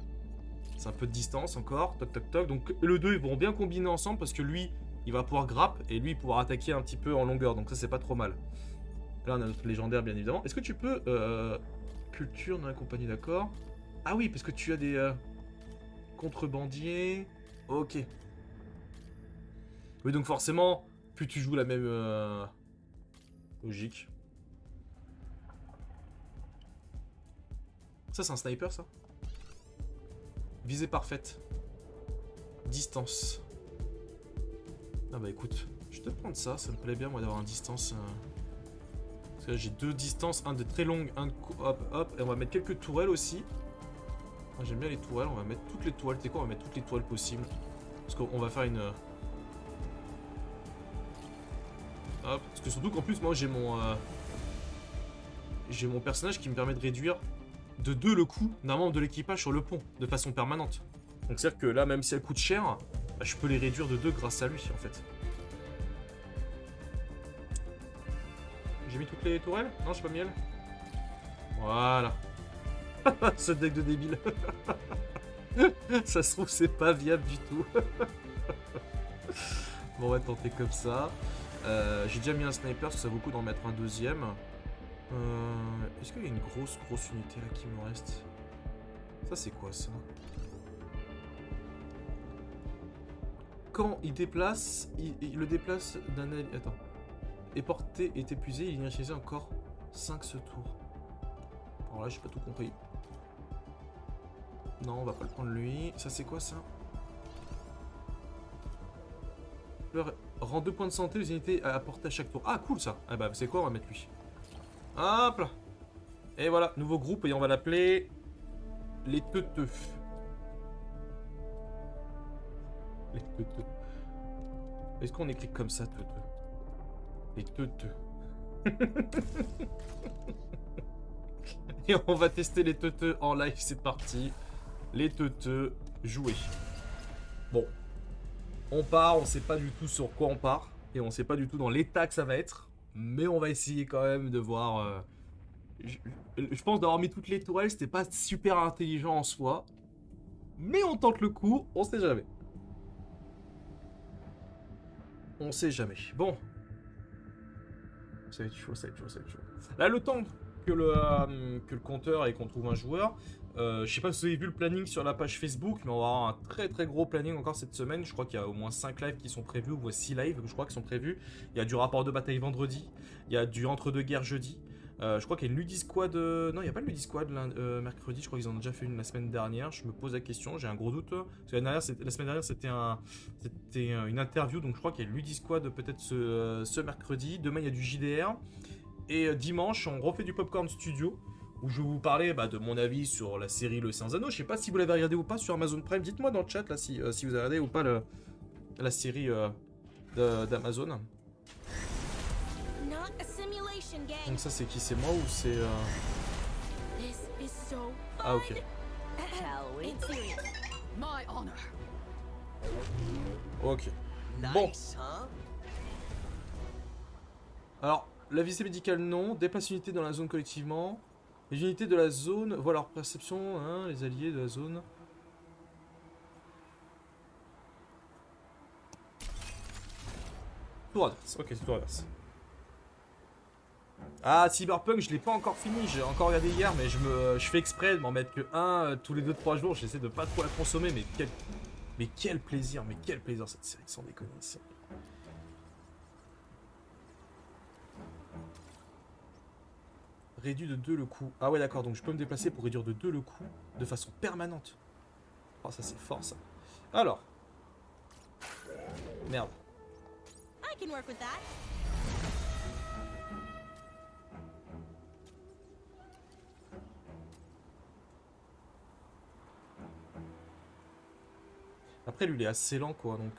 C'est un peu de distance encore. Toc, toc, toc. Donc, les deux, ils vont bien combiner ensemble parce que lui, il va pouvoir grappe et lui, il pouvoir attaquer un petit peu en longueur. Donc, ça, c'est pas trop mal. Là, on a notre légendaire, bien évidemment. Est-ce que tu peux... culture dans la compagnie, d'accord. Ah oui, parce que tu as des... contrebandiers... Ok. Oui, donc forcément, plus tu joues la même... logique. Ça, c'est un sniper, ça. Visée parfaite. Distance. Ah bah écoute, je vais te prendre ça. Ça me plaît bien, moi, d'avoir une distance... Parce que là, j'ai 2 distances, un de très longue, un de hop, hop. Et on va mettre quelques tourelles aussi. Ah, j'aime bien les tourelles, on va mettre toutes les tourelles. Tu sais quoi, on va mettre toutes les tourelles possibles. Parce qu'on va faire une... Hop, parce que surtout qu'en plus, moi, j'ai mon personnage qui me permet de réduire de 2 le coût d'un membre de l'équipage sur le pont, de façon permanente. Donc c'est-à-dire que là, même si elle coûte cher, bah, je peux les réduire de 2 grâce à lui, en fait. J'ai mis toutes les tourelles? Non, j'ai pas mis elle. Voilà. Ce deck de débile. Ça se trouve, c'est pas viable du tout. Bon, on va tenter comme ça. J'ai déjà mis un sniper, parce que ça vaut le coup d'en mettre un deuxième. Est-ce qu'il y a une grosse unité là qui me reste? Ça, c'est quoi ça? Quand il déplace, il le déplace d'un... Attends. Est porté, est épuisé, il initialise encore 5 ce tour. Alors là, j'ai pas tout compris. Non, on va pas le prendre lui. Ça, c'est quoi ça? Rend 2 points de santé aux unités à apporter à chaque tour. Ah, cool ça. Ah bah, c'est quoi? On va mettre lui. Hop là. Et voilà, nouveau groupe et on va l'appeler les Teuteux. Les Teuteux. Est-ce qu'on écrit comme ça, Teuteux? Les Teuteux. Et on va tester les Teuteux en live, c'est parti. Les Teuteux, jouer. Bon. On part, on sait pas du tout sur quoi on part. Et on sait pas du tout dans l'état que ça va être. Mais on va essayer quand même de voir... Je pense d'avoir mis toutes les tourelles, c'était pas super intelligent en soi. Mais on tente le coup, on sait jamais. On sait jamais. Bon. Ça va être chaud, ça va être chaud, ça va être chaud. Là, le temps que le compteur et qu'on trouve un joueur, je sais pas si vous avez vu le planning sur la page Facebook, mais on va avoir un très gros planning encore cette semaine. Je crois qu'il y a au moins 5 lives qui sont prévus, ou 6 lives, je crois, qui sont prévus. Il y a du rapport de bataille vendredi, il y a du entre-deux-guerres jeudi. Je crois qu'il y a une Ludisquad... Non, il n'y a pas de Ludisquad mercredi, je crois qu'ils en ont déjà fait une la semaine dernière. Je me pose la question, j'ai un gros doute. Parce que la semaine dernière, c'était une interview, donc je crois qu'il y a une Ludisquad peut-être ce mercredi. Demain, il y a du JDR. Et dimanche, on refait du Popcorn Studio, où je vais vous parler de mon avis sur la série Le Seigneur des Anneaux. Je sais pas si vous l'avez regardé ou pas sur Amazon Prime. Dites-moi dans le chat là, si vous avez regardé ou pas la série d'Amazon. Donc ça c'est qui? C'est moi ou c'est... Ah ok. Ok. Bon. Alors, la visée médicale non. Déplace une unité dans la zone collectivement. Les unités de la zone voient leur perception, hein, les alliés de la zone. Tour adverse, ok, c'est tour adverse. Ah, Cyberpunk, je l'ai pas encore fini, j'ai encore regardé hier, mais je fais exprès de m'en mettre que un tous les 2-3 jours, j'essaie de pas trop la consommer, mais quel plaisir cette série, sans déconner. Réduit de 2 le coût. Ah ouais d'accord, donc je peux me déplacer pour réduire de 2 le coût de façon permanente. Oh, ça c'est fort ça. Alors. Merde. I can work with that. Après lui il est assez lent quoi donc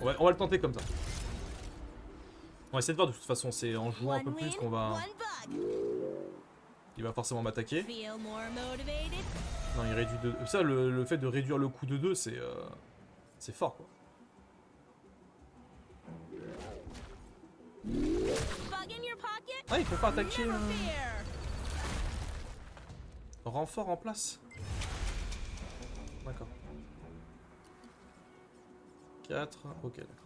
on va le tenter comme ça. On va essayer de voir de toute façon, c'est en jouant un peu plus qu'on va... Il va forcément m'attaquer. Feel more motivated? Non, il réduit de... Ça, le fait de réduire le coût de 2, c'est fort quoi. Bug in your pocket? Ah, il faut pas attaquer... Never fear. Renfort en place. D'accord. 4, ok d'accord.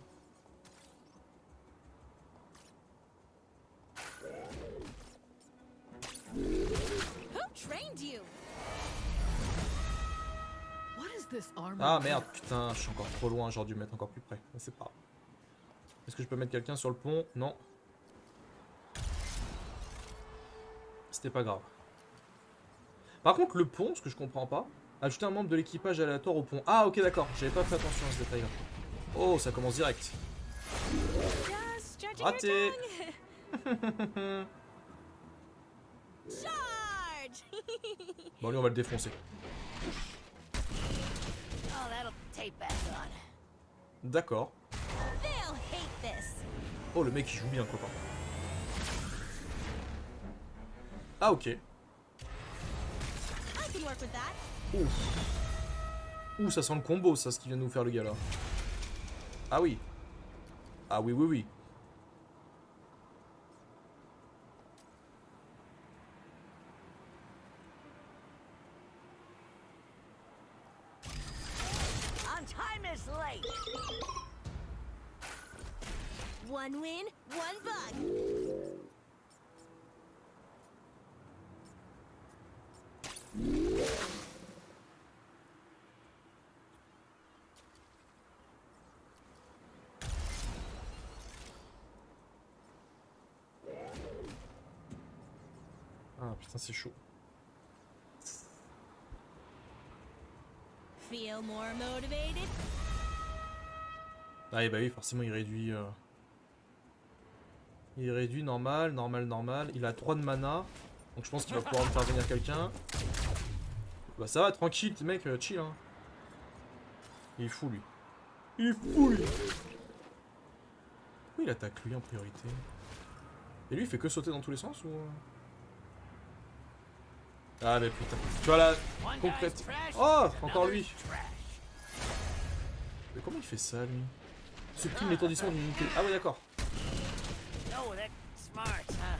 Who trained you? What is this armor? Ah merde, putain, je suis encore trop loin, j'aurais dû me mettre encore plus près. Mais c'est pas grave. Est-ce que je peux mettre quelqu'un sur le pont? Non. C'était pas grave. Par contre, le pont, ce que je comprends pas, ajouter un membre de l'équipage aléatoire au pont. Ah ok d'accord, j'avais pas fait attention à ce détail là. Oh, ça commence direct. Just stretching Raté. your tongue. Charge! Bon lui on va le défoncer. Oh, that'll tape back on. D'accord. They'll hate this. Oh le mec il joue bien copain. Ah ok. I can work with that. Ouh ça sent le combo ça ce qu'il vient de nous faire le gars là. Ah oui. Ah oui oui oui. On time is late. One win, one bug. Ah putain c'est chaud. Feel more motivated? Ah et bah oui forcément il réduit... Il réduit normal, normal. Il a 3 de mana. Donc je pense qu'il va pouvoir me faire venir quelqu'un. Bah ça va tranquille mec, chill hein. Il est fou lui. Il est fou lui. Pourquoi il attaque lui en priorité? Et lui il fait que sauter dans tous les sens ou... Ah mais putain. Tu vois là, complète. Oh, encore lui. Mais comment il fait ça lui? Supprime l'étourdissement d'une unité. Ah ouais d'accord. Oh, that's smart, huh?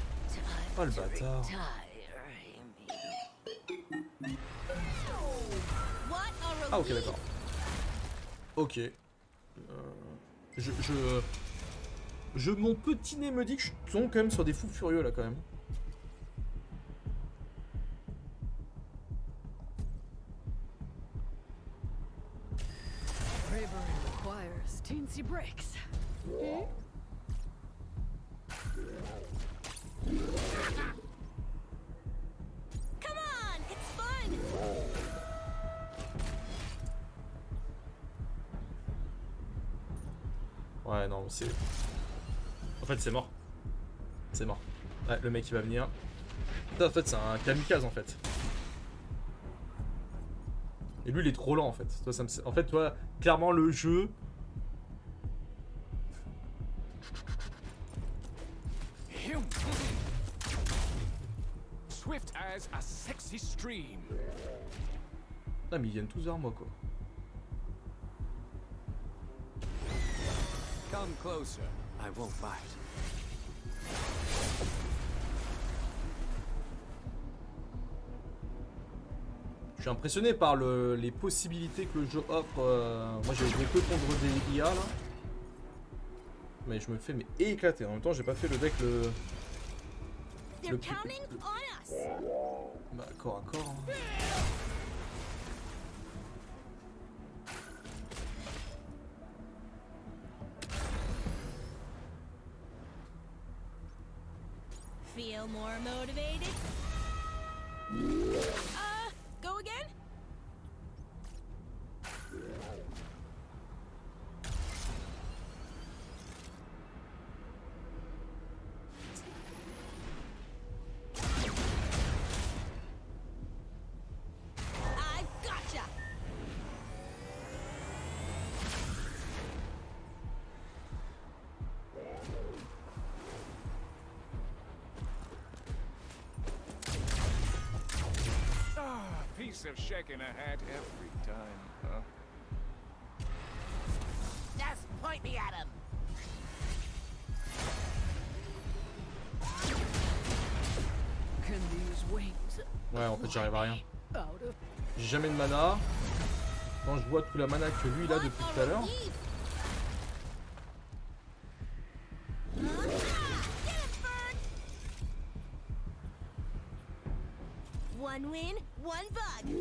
Oh le bâtard. What a Ah ok relief. d'accord. Ok. Mon petit nez me dit que je tombe quand même sur des fous furieux là quand même. Bravery requires teensy breaks. Come on, it's fun. Ouais non c'est... En fait c'est mort. C'est mort. Ouais le mec il va venir. Ça, en fait c'est un kamikaze en fait. Et lui il est trop lent en fait. Toi, ça me... En fait toi clairement le jeu... Swift as a sexy stream. Ah mais ils viennent tous vers moi quoi. Come closer. I won't bite. Je suis impressionné par les possibilités que le jeu offre. Moi j'ai joué que contre des IA là. Mais je me fais mais éclater. En même temps j'ai pas fait le deck le They're plus- counting on us. Bah corps à corps. Hein. more motivated. Go again? I've gotcha. Ah, piece of shaking a hat every time, huh? Just point me at him. Can these wings Ouais, en fait, j'arrive à rien. out of J'ai jamais de mana. Quand je vois toute la mana que lui il a depuis tout à l'heure. One win, one bug.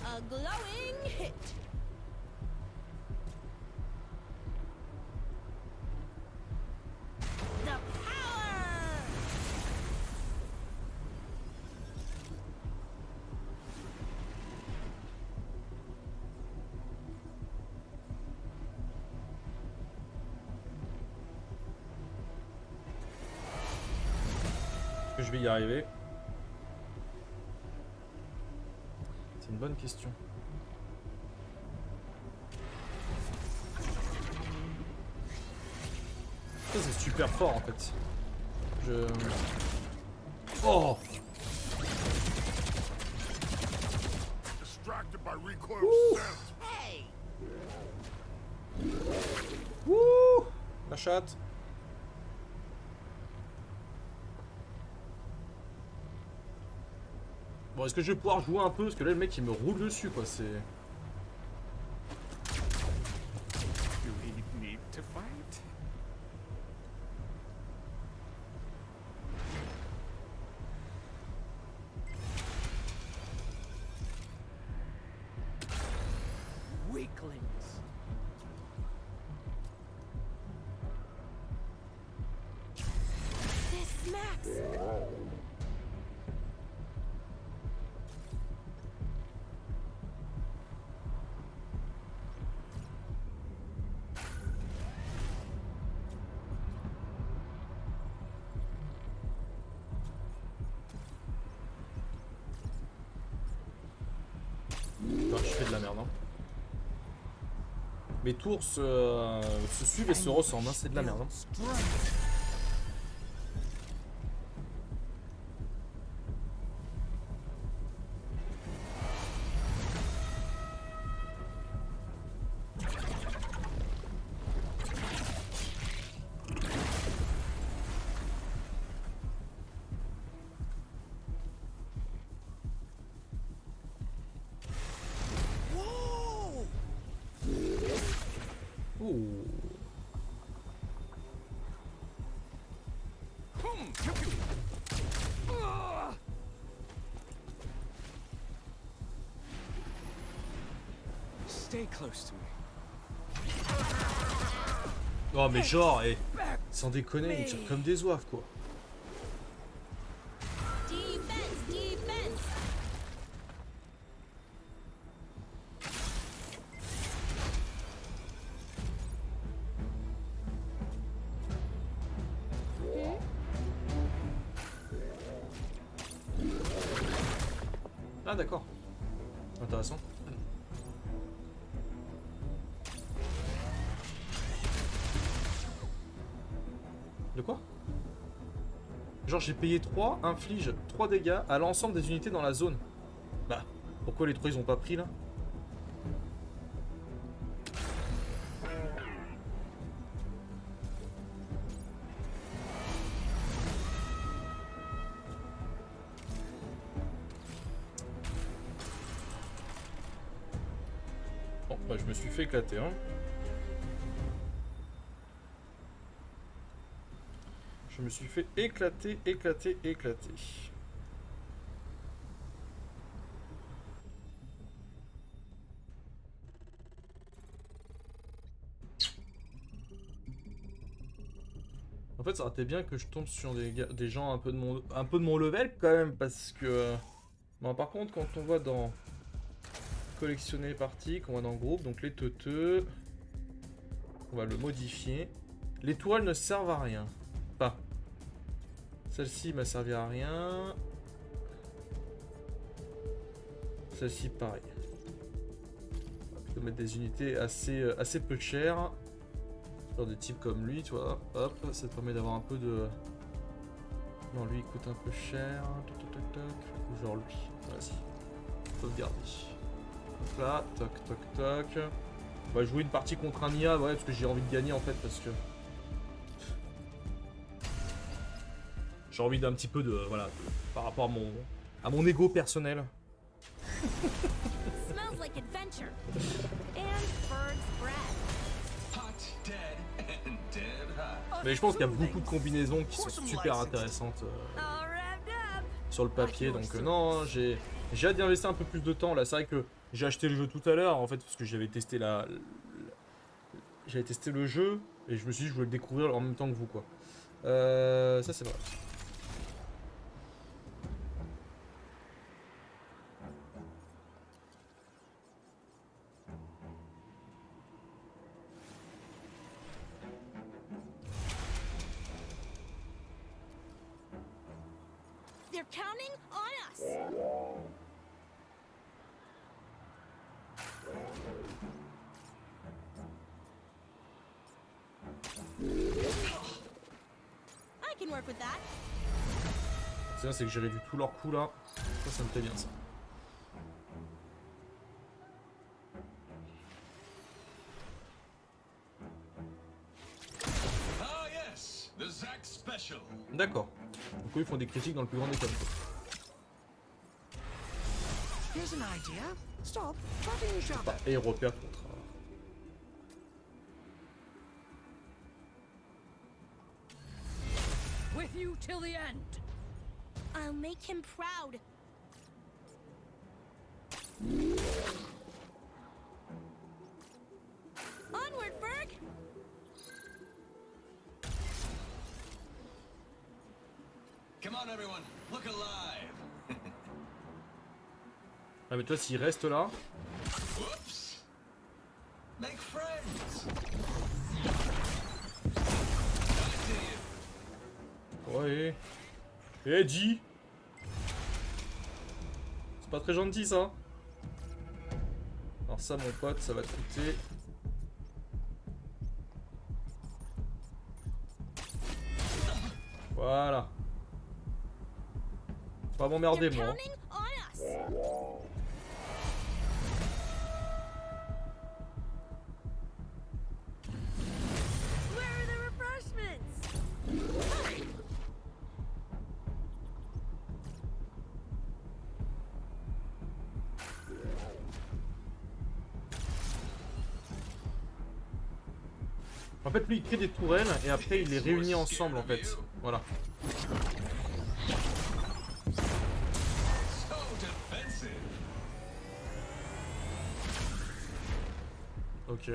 A glowing hit. The power! Est-ce que je vais y arriver? C'est une bonne question. Ça, c'est super fort en fait. Je... Oh! Distracted by recoil scent. Hey! Wouh! La chatte! Bon, est-ce que je vais pouvoir jouer un peu? Parce que là, le mec, il me roule dessus, quoi. C'est... Do we need to fight? Weaklings. This smacks. Non, je fais de la merde, hein. Mes tours se suivent et se ressemblent, hein. C'est de la merde, hein. Oh. Stay close to me. Oh, mais genre, sans déconner, ils me tirent comme des oifs, quoi. Defense, defense. Ah, d'accord. Intéressant. De quoi? Genre j'ai payé 3, inflige 3 dégâts à l'ensemble des unités dans la zone. Bah, pourquoi les 3 ils ont pas pris là? Bon, bah je me suis fait éclater, hein. Je me suis fait éclater. En fait, ça aurait été bien que je tombe sur des gens un peu de mon level quand même, parce que... Bon, par contre, quand on va dans collectionner parties, qu'on va dans groupe, donc les teuteux, on va le modifier. Les toiles ne servent à rien. Pas. Celle-ci m'a servi à rien. Celle-ci, pareil. On va plutôt mettre des unités assez peu chères. Genre de type comme lui, tu vois. Hop, ça te permet d'avoir un peu de... Non, lui, il coûte un peu cher. Toc, toc, toc, toc. Genre lui. Vas-y. Sauvegarder. Donc là, toc, toc, toc. On va jouer une partie contre un IA, ouais, parce que j'ai envie de gagner en fait, parce que... J'ai envie d'un petit peu de... Voilà, par rapport à mon ego personnel. Smells like adventure. And bird's breath. Hot, dead, and dead hot. Mais je pense qu'il y a beaucoup de combinaisons qui sont super intéressantes All revved up. sur le papier, donc non, j'ai hâte d'y investir un peu plus de temps. Là, c'est vrai que j'ai acheté le jeu tout à l'heure, en fait, parce que j'avais testé j'avais testé le jeu, et je me suis dit je voulais le découvrir en même temps que vous, quoi. Ça, c'est vrai. They're counting on us. I can work with that. C'est bien, c'est que j'ai revu tous leurs coups là. Ça me plaît bien ça. Oh yes, the Zack Special. D'accord. Du coup, ils font des critiques dans le plus grand des cas. Here's an idea. Stop fighting each other. Et repère contre. With you till the end. I'll make him proud. Onward, Ferg! Come on, everyone, look alive. Ah, mais toi, s'il reste là. Whoops. Make friends. Ouais. Eh, G. C'est pas très gentil ça. Alors ça, mon pote, ça va te coûter... Voilà. Pas m'emmerder, They're moi. counting on us. Where are the refreshments? En fait, lui, il crée des tourelles et après, il les réunit ensemble, en fait. Voilà. So defensive. Ok.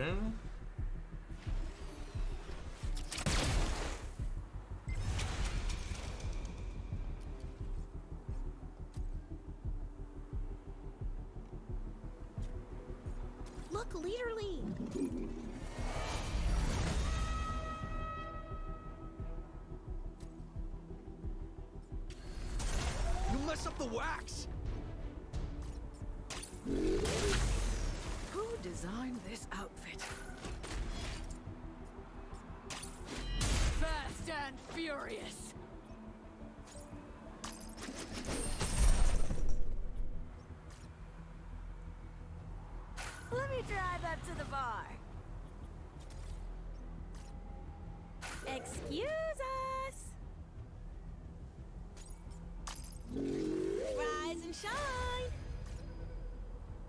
Look leaderly. You mess up the wax. Who designed this outfit? Fast and furious. Let me drive up to the bar. Excuse us. Rise and shine.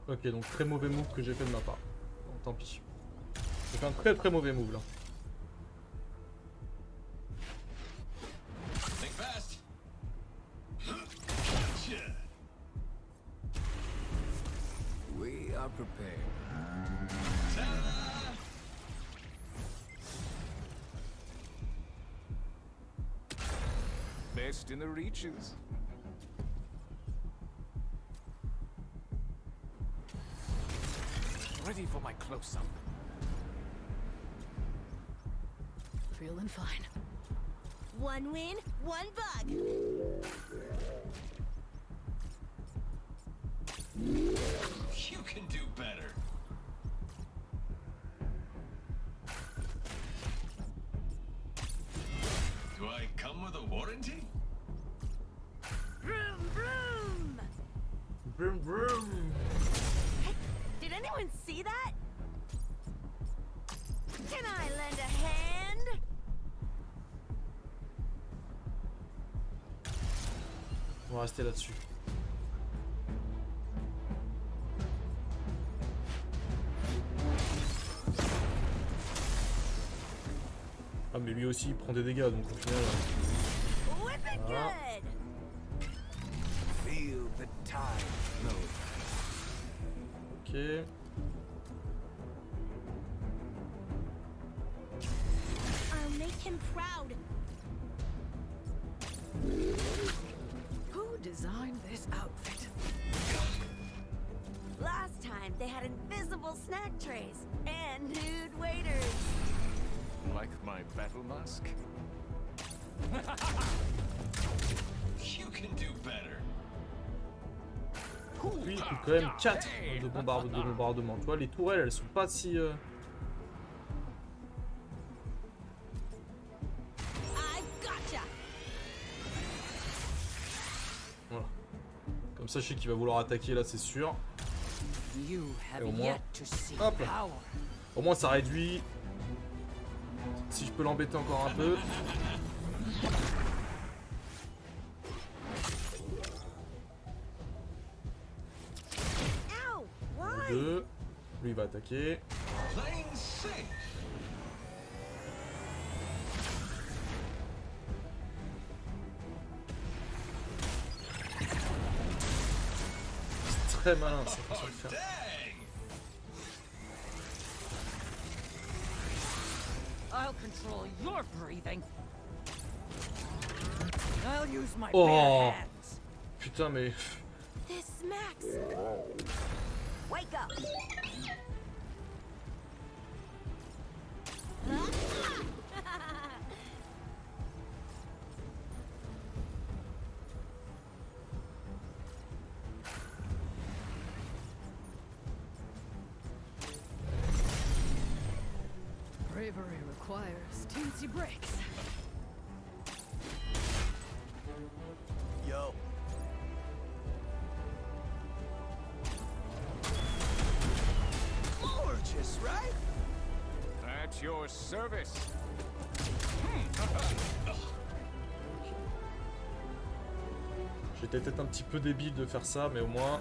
Ok, donc très mauvais move que j'ai fait de ma part. Bon, tant pis. J'ai fait un très mauvais move là. prepared. Best in the reaches. Ready for my close-up. Feeling fine. One win, one bug. You can do better. Do I come with a warranty? Vroom, vroom. Vroom, vroom. Did anyone see that? Can I lend a hand? On va rester là-dessus. Ah mais lui aussi il prend des dégâts donc au final... Whip it Ah. good. Feel the tide flow. Ok. I'll make him proud. Who designed this outfit? Last time they had invisible snack trays and nude waiters. Like my battle mask? You can do better. Lui il coûte quand même 4 de bombardement. Tu vois les tourelles elles sont pas si... I've gotcha. Voilà. Comme ça je sais qu'il va vouloir attaquer là c'est sûr. You have Et au moins- yet to see Hop. power. Au moins ça réduit. Si je peux l'embêter encore un peu. Ow! Why? 2. Lui il va attaquer. Plain safe. C'est très malin sa façon de faire. Dang. I'll control your breathing. I'll use my Oh. bare hands. Putain mais... This smacks. Wake up. Bravery requires teensy breaks. Yo. Gorgeous, right? At your service. J'étais peut-être un petit peu débile de faire ça mais au moins...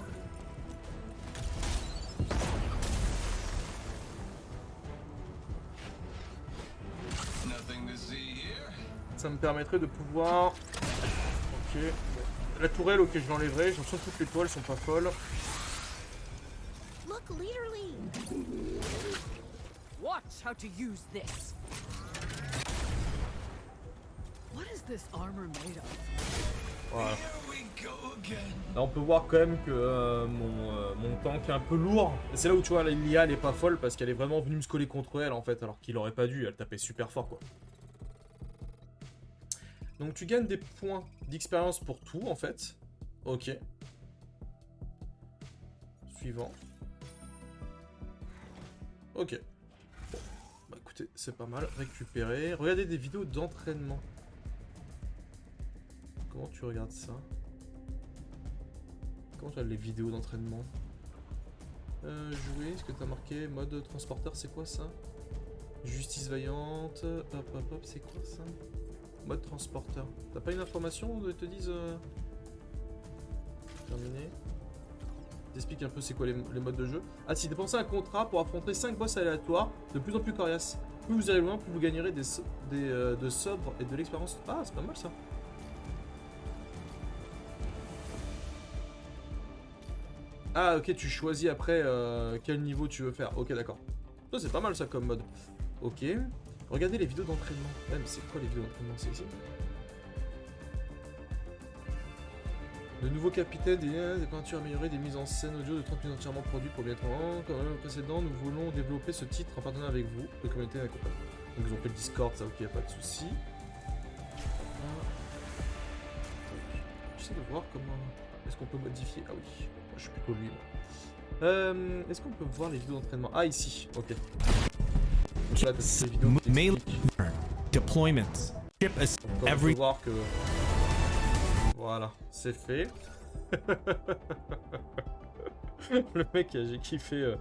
Nothing to see here. Ça me permettrait de pouvoir... Ok. La tourelle, ok, je l'enlèverai. J'ai l'impression que toutes les toiles sont pas folles. Look leaderly. Watch how to use this. What is this armor made of? Voilà. Here we go again. Là, on peut voir quand même que mon tank est un peu lourd. Et c'est là où tu vois, l'IA elle est pas folle parce qu'elle est vraiment venue me se coller contre elle en fait, alors qu'il aurait pas dû. Elle tapait super fort quoi. Donc tu gagnes des points d'expérience pour tout en fait. Ok. Suivant. Ok. Bon. Bah écoutez, c'est pas mal. Récupérer. Regardez des vidéos d'entraînement. Comment tu regardes ça? Comment tu regardes les vidéos d'entraînement? Jouer, est-ce que t'as marqué mode transporteur, c'est quoi ça? Justice vaillante, hop hop hop, c'est quoi ça? Mode transporteur. T'as pas une information où ils te disent terminé. T'expliques un peu c'est quoi les modes de jeu. Ah si, dépensez un contrat pour affronter 5 boss aléatoires de plus en plus coriaces. Plus vous irez loin, plus vous gagnerez de sobres et de l'expérience. Ah, c'est pas mal ça. Ah, ok, tu choisis après quel niveau tu veux faire. Ok, d'accord. Ça, c'est pas mal ça comme mode. Ok. Regardez les vidéos d'entraînement. Ouais, mais c'est quoi les vidéos d'entraînement? C'est ici. Le nouveau capitaine, des peintures améliorées, des mises en scène audio de 30 minutes entièrement produites pour bien être en. Comme le précédent, nous voulons développer ce titre en partenariat avec vous, la communauté et la compagnie. Donc ils ont fait le Discord, ça ok, y a pas de souci. J'essaie de voir comment. Est-ce qu'on peut modifier? Ah oui, moi, je suis plutôt lui. Est-ce qu'on peut voir les vidéos d'entraînement? Ah ici, ok. Donc là, c'est les vidéos qui expliquent. Deployments. Ship Donc, on peut voir que. Voilà, c'est fait. Le mec, j'ai kiffé.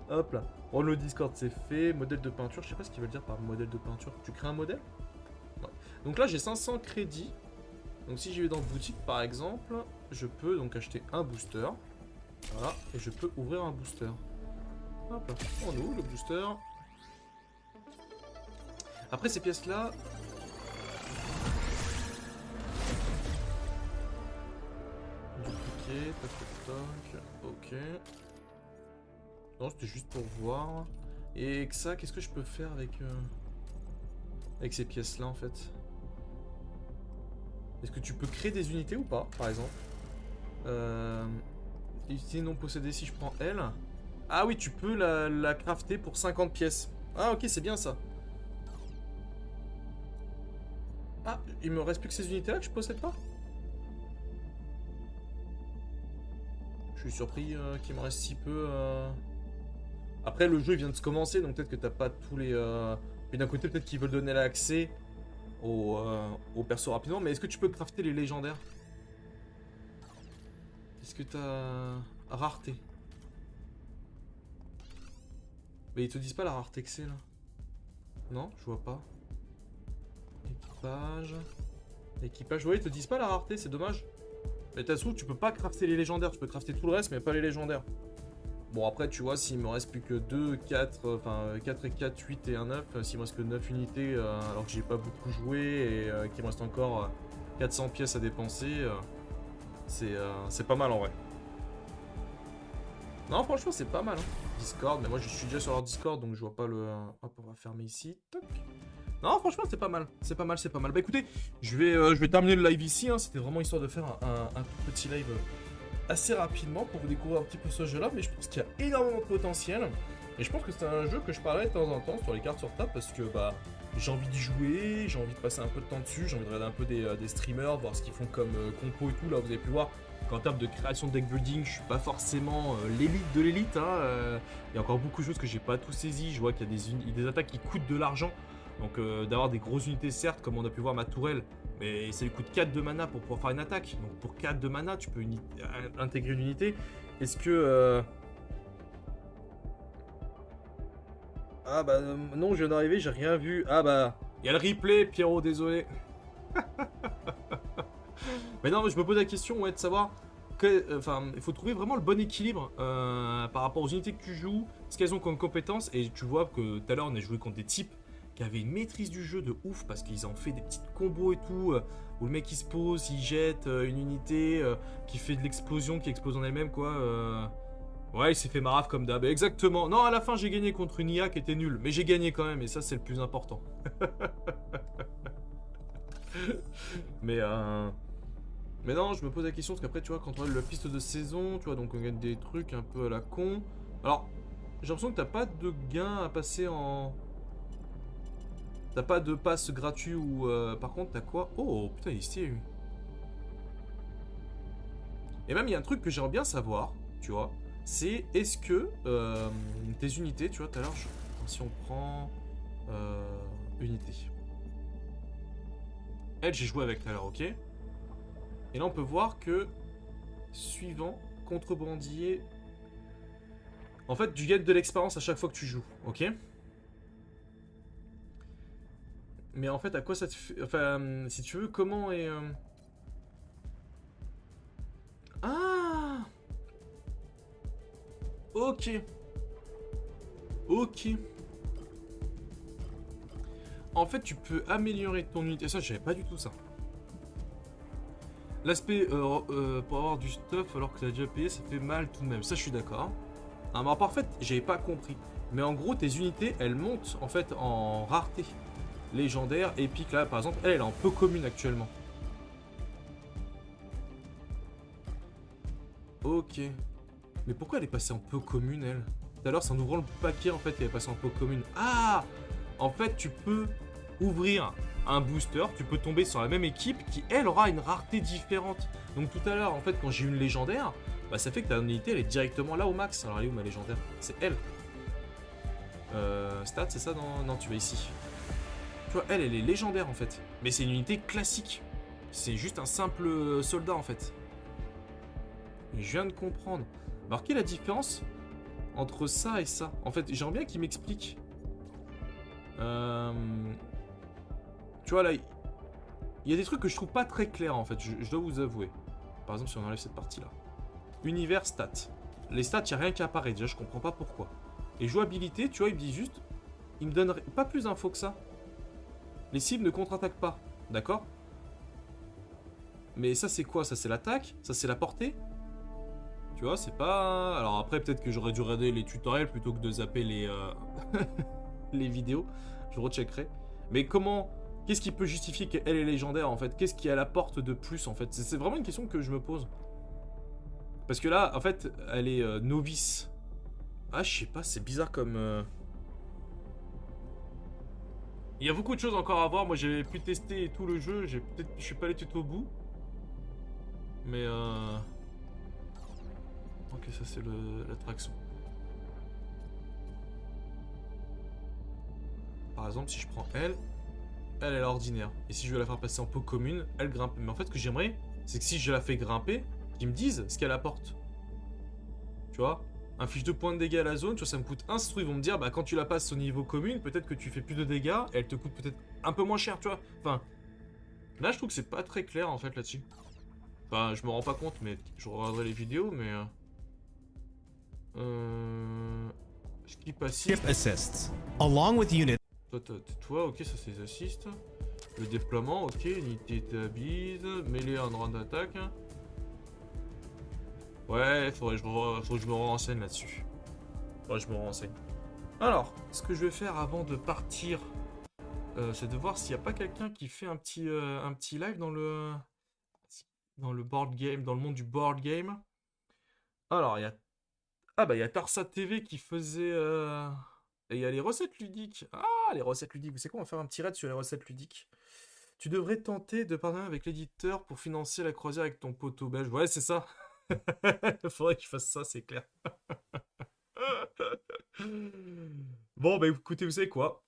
Hop là. Bon, le Discord, c'est fait. Modèle de peinture, je sais pas ce qu'ils veulent dire par modèle de peinture. Tu crées un modèle? Ouais. Donc là, j'ai 500 crédits. Donc si je vais dans boutique, par exemple, je peux donc acheter un booster. Voilà, et je peux ouvrir un booster. Hop là, on ouvre le booster. Après ces pièces-là... Dupliquer, tac tac tac, ok. Non, c'était juste pour voir. Et que ça, qu'est-ce que je peux faire avec ces pièces-là en fait? Est-ce que tu peux créer des unités ou pas, par exemple? Unité non possédée, si je prends elle. Ah oui, tu peux la crafter pour 50 pièces. Ah ok, c'est bien ça. Ah, il me reste plus que ces unités-là que je possède pas? Je suis surpris qu'il me reste si peu. Après, le jeu il vient de se commencer, donc peut-être que t'as pas tous les... Mais d'un côté, peut-être qu'ils veulent donner l'accès au perso rapidement. Mais est-ce que tu peux crafter les légendaires? Est-ce que t'as... Rareté. Mais ils te disent pas la rareté que c'est là? Non, je vois pas. Équipage. Équipage, ouais, ils te disent pas la rareté, c'est dommage. Mais t'as sous, tu peux pas crafter les légendaires, tu peux crafter tout le reste, mais pas les légendaires. Bon, après, tu vois, s'il me reste plus que 2, 4, enfin 4 et 4, 8 et 1 9, s'il me reste que 9 unités, alors que j'ai pas beaucoup joué et qu'il me reste encore 400 pièces à dépenser, c'est pas mal en vrai. Non, franchement, c'est pas mal. Hein. Discord, mais moi je suis déjà sur leur Discord, donc je vois pas le... Hop, on va fermer ici. Toc. Non, franchement, c'est pas mal. C'est pas mal, c'est pas mal. Bah écoutez, je vais terminer le live ici. Hein. C'était vraiment histoire de faire un tout petit live assez rapidement pour vous découvrir un petit peu ce jeu-là. Mais je pense qu'il y a énormément de potentiel. Et je pense que c'est un jeu que je parlerai de temps en temps sur les cartes sur table parce que bah j'ai envie d'y jouer, j'ai envie de passer un peu de temps dessus, j'ai envie de regarder un peu des streamers, voir ce qu'ils font comme compo et tout. Là, vous avez pu voir qu'en termes de création de deck building, je suis pas forcément l'élite de l'élite. Hein. Il y a encore beaucoup de choses que j'ai pas tout saisi. Je vois qu'il y a des attaques qui coûtent de l'argent. Donc d'avoir des grosses unités certes, comme on a pu voir ma tourelle, mais ça lui coûte 4 de mana pour pouvoir faire une attaque. Donc pour 4 de mana, tu peux intégrer une unité. Est-ce que... Ah bah non, je viens d'arriver, j'ai rien vu. Ah bah, il y a le replay, Pierrot, désolé. Mais non, je me pose la question, ouais, de savoir... Enfin, il faut trouver vraiment le bon équilibre par rapport aux unités que tu joues, ce qu'elles ont comme compétences. Et tu vois que tout à l'heure, on a joué contre des types qui avaient une maîtrise du jeu de ouf parce qu'ils ont fait des petites combos et tout, où le mec il se pose, il jette une unité qui fait de l'explosion, qui explose en elle-même quoi. Ouais, il s'est fait marave comme d'hab. Exactement. Non, à la fin j'ai gagné contre une IA qui était nulle, mais j'ai gagné quand même et ça c'est le plus important. Mais non, je me pose la question parce qu'après tu vois quand on a la piste de saison, tu vois donc on gagne des trucs un peu à la con. Alors j'ai l'impression que t'as pas de gain à passer en... T'as pas de passe gratuit ou... par contre, t'as quoi? Oh, putain, il est stylé, lui. Et même, il y a un truc que j'aimerais bien savoir, tu vois. C'est, est-ce que tes unités, tu vois, tout à l'heure, si on prend... unité. Elle, j'ai joué avec tout à l'heure, ok? Et là, on peut voir que... Suivant, contrebandier... En fait, tu gagnes de l'expérience à chaque fois que tu joues, ok? Mais en fait, à quoi ça te fait... Enfin, si tu veux, comment est... Ah! Ok. Ok. En fait, tu peux améliorer ton unité. Ça, je savais pas du tout ça. L'aspect pour avoir du stuff alors que t'as déjà payé, ça fait mal tout de même. Ça, je suis d'accord. Ah, mais en fait, j'avais pas compris. Mais en gros, tes unités, elles montent en fait en rareté. Légendaire, épique, là, par exemple, elle est en peu commune actuellement. Ok. Mais pourquoi elle est passée en peu commune, elle? Tout à l'heure, c'est en ouvrant le paquet, en fait, qu'elle est passée en peu commune. Ah! En fait, tu peux ouvrir un booster, tu peux tomber sur la même équipe qui, elle, aura une rareté différente. Donc tout à l'heure, en fait, quand j'ai eu une légendaire, bah ça fait que ta unité, elle est directement là au max. Alors, elle est où ma légendaire? C'est elle. Stats, c'est ça? Non, tu vas ici. Tu vois, elle est légendaire, en fait. Mais c'est une unité classique. C'est juste un simple soldat, en fait. Et je viens de comprendre. Alors, quelle est la différence entre ça et ça? En fait, j'aimerais bien qu'il m'explique. Tu vois, là, il y a des trucs que je trouve pas très clairs, en fait. Je dois vous avouer. Par exemple, si on enlève cette partie-là. Univers, stats. Les stats, il n'y a rien qui apparaît. Déjà, je comprends pas pourquoi. Et jouabilité, tu vois, il me dit juste... Il me donne pas plus d'infos que ça. Les cibles ne contre-attaquent pas. D'accord? Mais ça, c'est quoi? Ça, c'est l'attaque? Ça, c'est la portée? Tu vois, c'est pas... Alors après, peut-être que j'aurais dû regarder les tutoriels plutôt que de zapper les, les vidéos. Je recheckerai. Mais comment... Qu'est-ce qui peut justifier qu'elle est légendaire, en fait? Qu'est-ce qui elle apporte de plus, en fait? C'est vraiment une question que je me pose. Parce que là, en fait, elle est novice. Ah, je sais pas, c'est bizarre comme... Il y a beaucoup de choses encore à voir. Moi, j'ai pu tester tout le jeu. Je suis pas allé tout au bout. Mais ok, ça c'est l'attraction. Par exemple, si je prends elle est ordinaire. Et si je veux la faire passer en peau commune, elle grimpe. Mais en fait, ce que j'aimerais, c'est que si je la fais grimper, qu'ils me disent ce qu'elle apporte. Tu vois? Un fiche de points de dégâts à la zone, tu vois, ça me coûte 1. Si ils vont me dire, bah quand tu la passes au niveau commune, peut-être que tu fais plus de dégâts et elle te coûte peut-être un peu moins cher, tu vois. Enfin, là, je trouve que c'est pas très clair en fait là-dessus. Enfin, je me rends pas compte, mais je regarderai les vidéos, mais skip assist. Ship assists. Along with unit. Toi, ok, ça c'est les assists. Le déploiement, ok, unité tabise, mêlée en round d'attaque. Ouais, faut que je me renseigne là-dessus. Faudrait que je me renseigne. Alors, ce que je vais faire avant de partir, c'est de voir s'il n'y a pas quelqu'un qui fait un petit live dans le board game, dans le monde du board game. Alors, il y a... Ah bah, il y a Tarsa TV qui faisait... Et il y a les recettes ludiques. Ah, les recettes ludiques. Vous savez quoi, on va faire un petit raid sur les recettes ludiques. Tu devrais tenter de parler avec l'éditeur pour financer la croisière avec ton poteau belge. Ouais, c'est ça. Faudrait que je fasse ça, c'est clair. Bon, bah écoutez, vous savez quoi?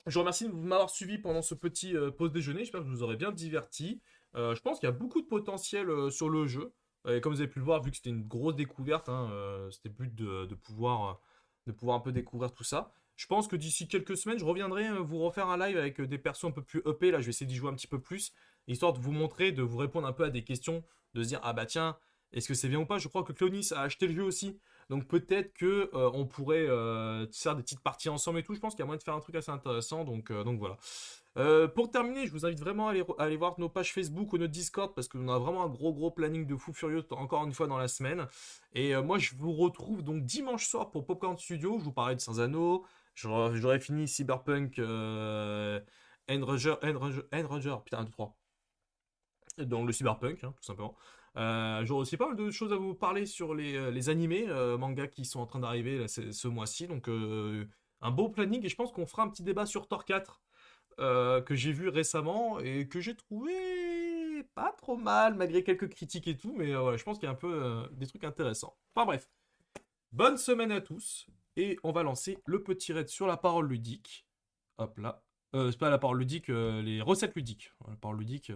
Je vous remercie de m'avoir suivi pendant ce petit pause déjeuner. J'espère que je vous aurai bien diverti. Je pense qu'il y a beaucoup de potentiel sur le jeu. Et comme vous avez pu le voir, vu que c'était une grosse découverte, hein, c'était le but de pouvoir un peu découvrir tout ça. Je pense que d'ici quelques semaines, je reviendrai vous refaire un live avec des persos un peu plus EP. Là, je vais essayer d'y jouer un petit peu plus, histoire de vous montrer, de vous répondre un peu à des questions, de se dire, ah bah tiens, est-ce que c'est bien ou pas? Je crois que Clonis a acheté le jeu aussi. Donc peut-être que on pourrait faire des petites parties ensemble et tout. Je pense qu'il y a moyen de faire un truc assez intéressant. Donc voilà. Pour terminer, je vous invite vraiment à aller voir nos pages Facebook ou notre Discord parce qu'on a vraiment un gros planning de fou furieux encore une fois dans la semaine. Et moi, je vous retrouve donc dimanche soir pour Popcorn Studio. Je vous parlais de Sans Anneaux. J'aurais fini Cyberpunk End-Ranger, putain, 1, 2, 3. Donc le Cyberpunk, hein, tout simplement. J'aurai aussi pas mal de choses à vous parler sur les animés, mangas qui sont en train d'arriver là, ce mois-ci. Donc un beau planning et je pense qu'on fera un petit débat sur Thor 4 que j'ai vu récemment et que j'ai trouvé pas trop mal malgré quelques critiques et tout. Mais voilà, je pense qu'il y a un peu des trucs intéressants. Enfin bref, bonne semaine à tous et on va lancer le petit raid sur la parole ludique. Hop là. C'est pas la parole ludique, les recettes ludiques. La parole ludique...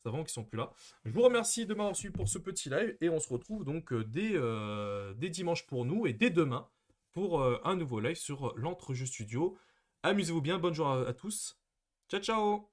savants qui sont plus là. Je vous remercie de m'avoir suivi pour ce petit live et on se retrouve donc dès dimanche pour nous et dès demain pour un nouveau live sur l'Entrejeu Studio. Amusez-vous bien, bonne journée à tous. Ciao ciao.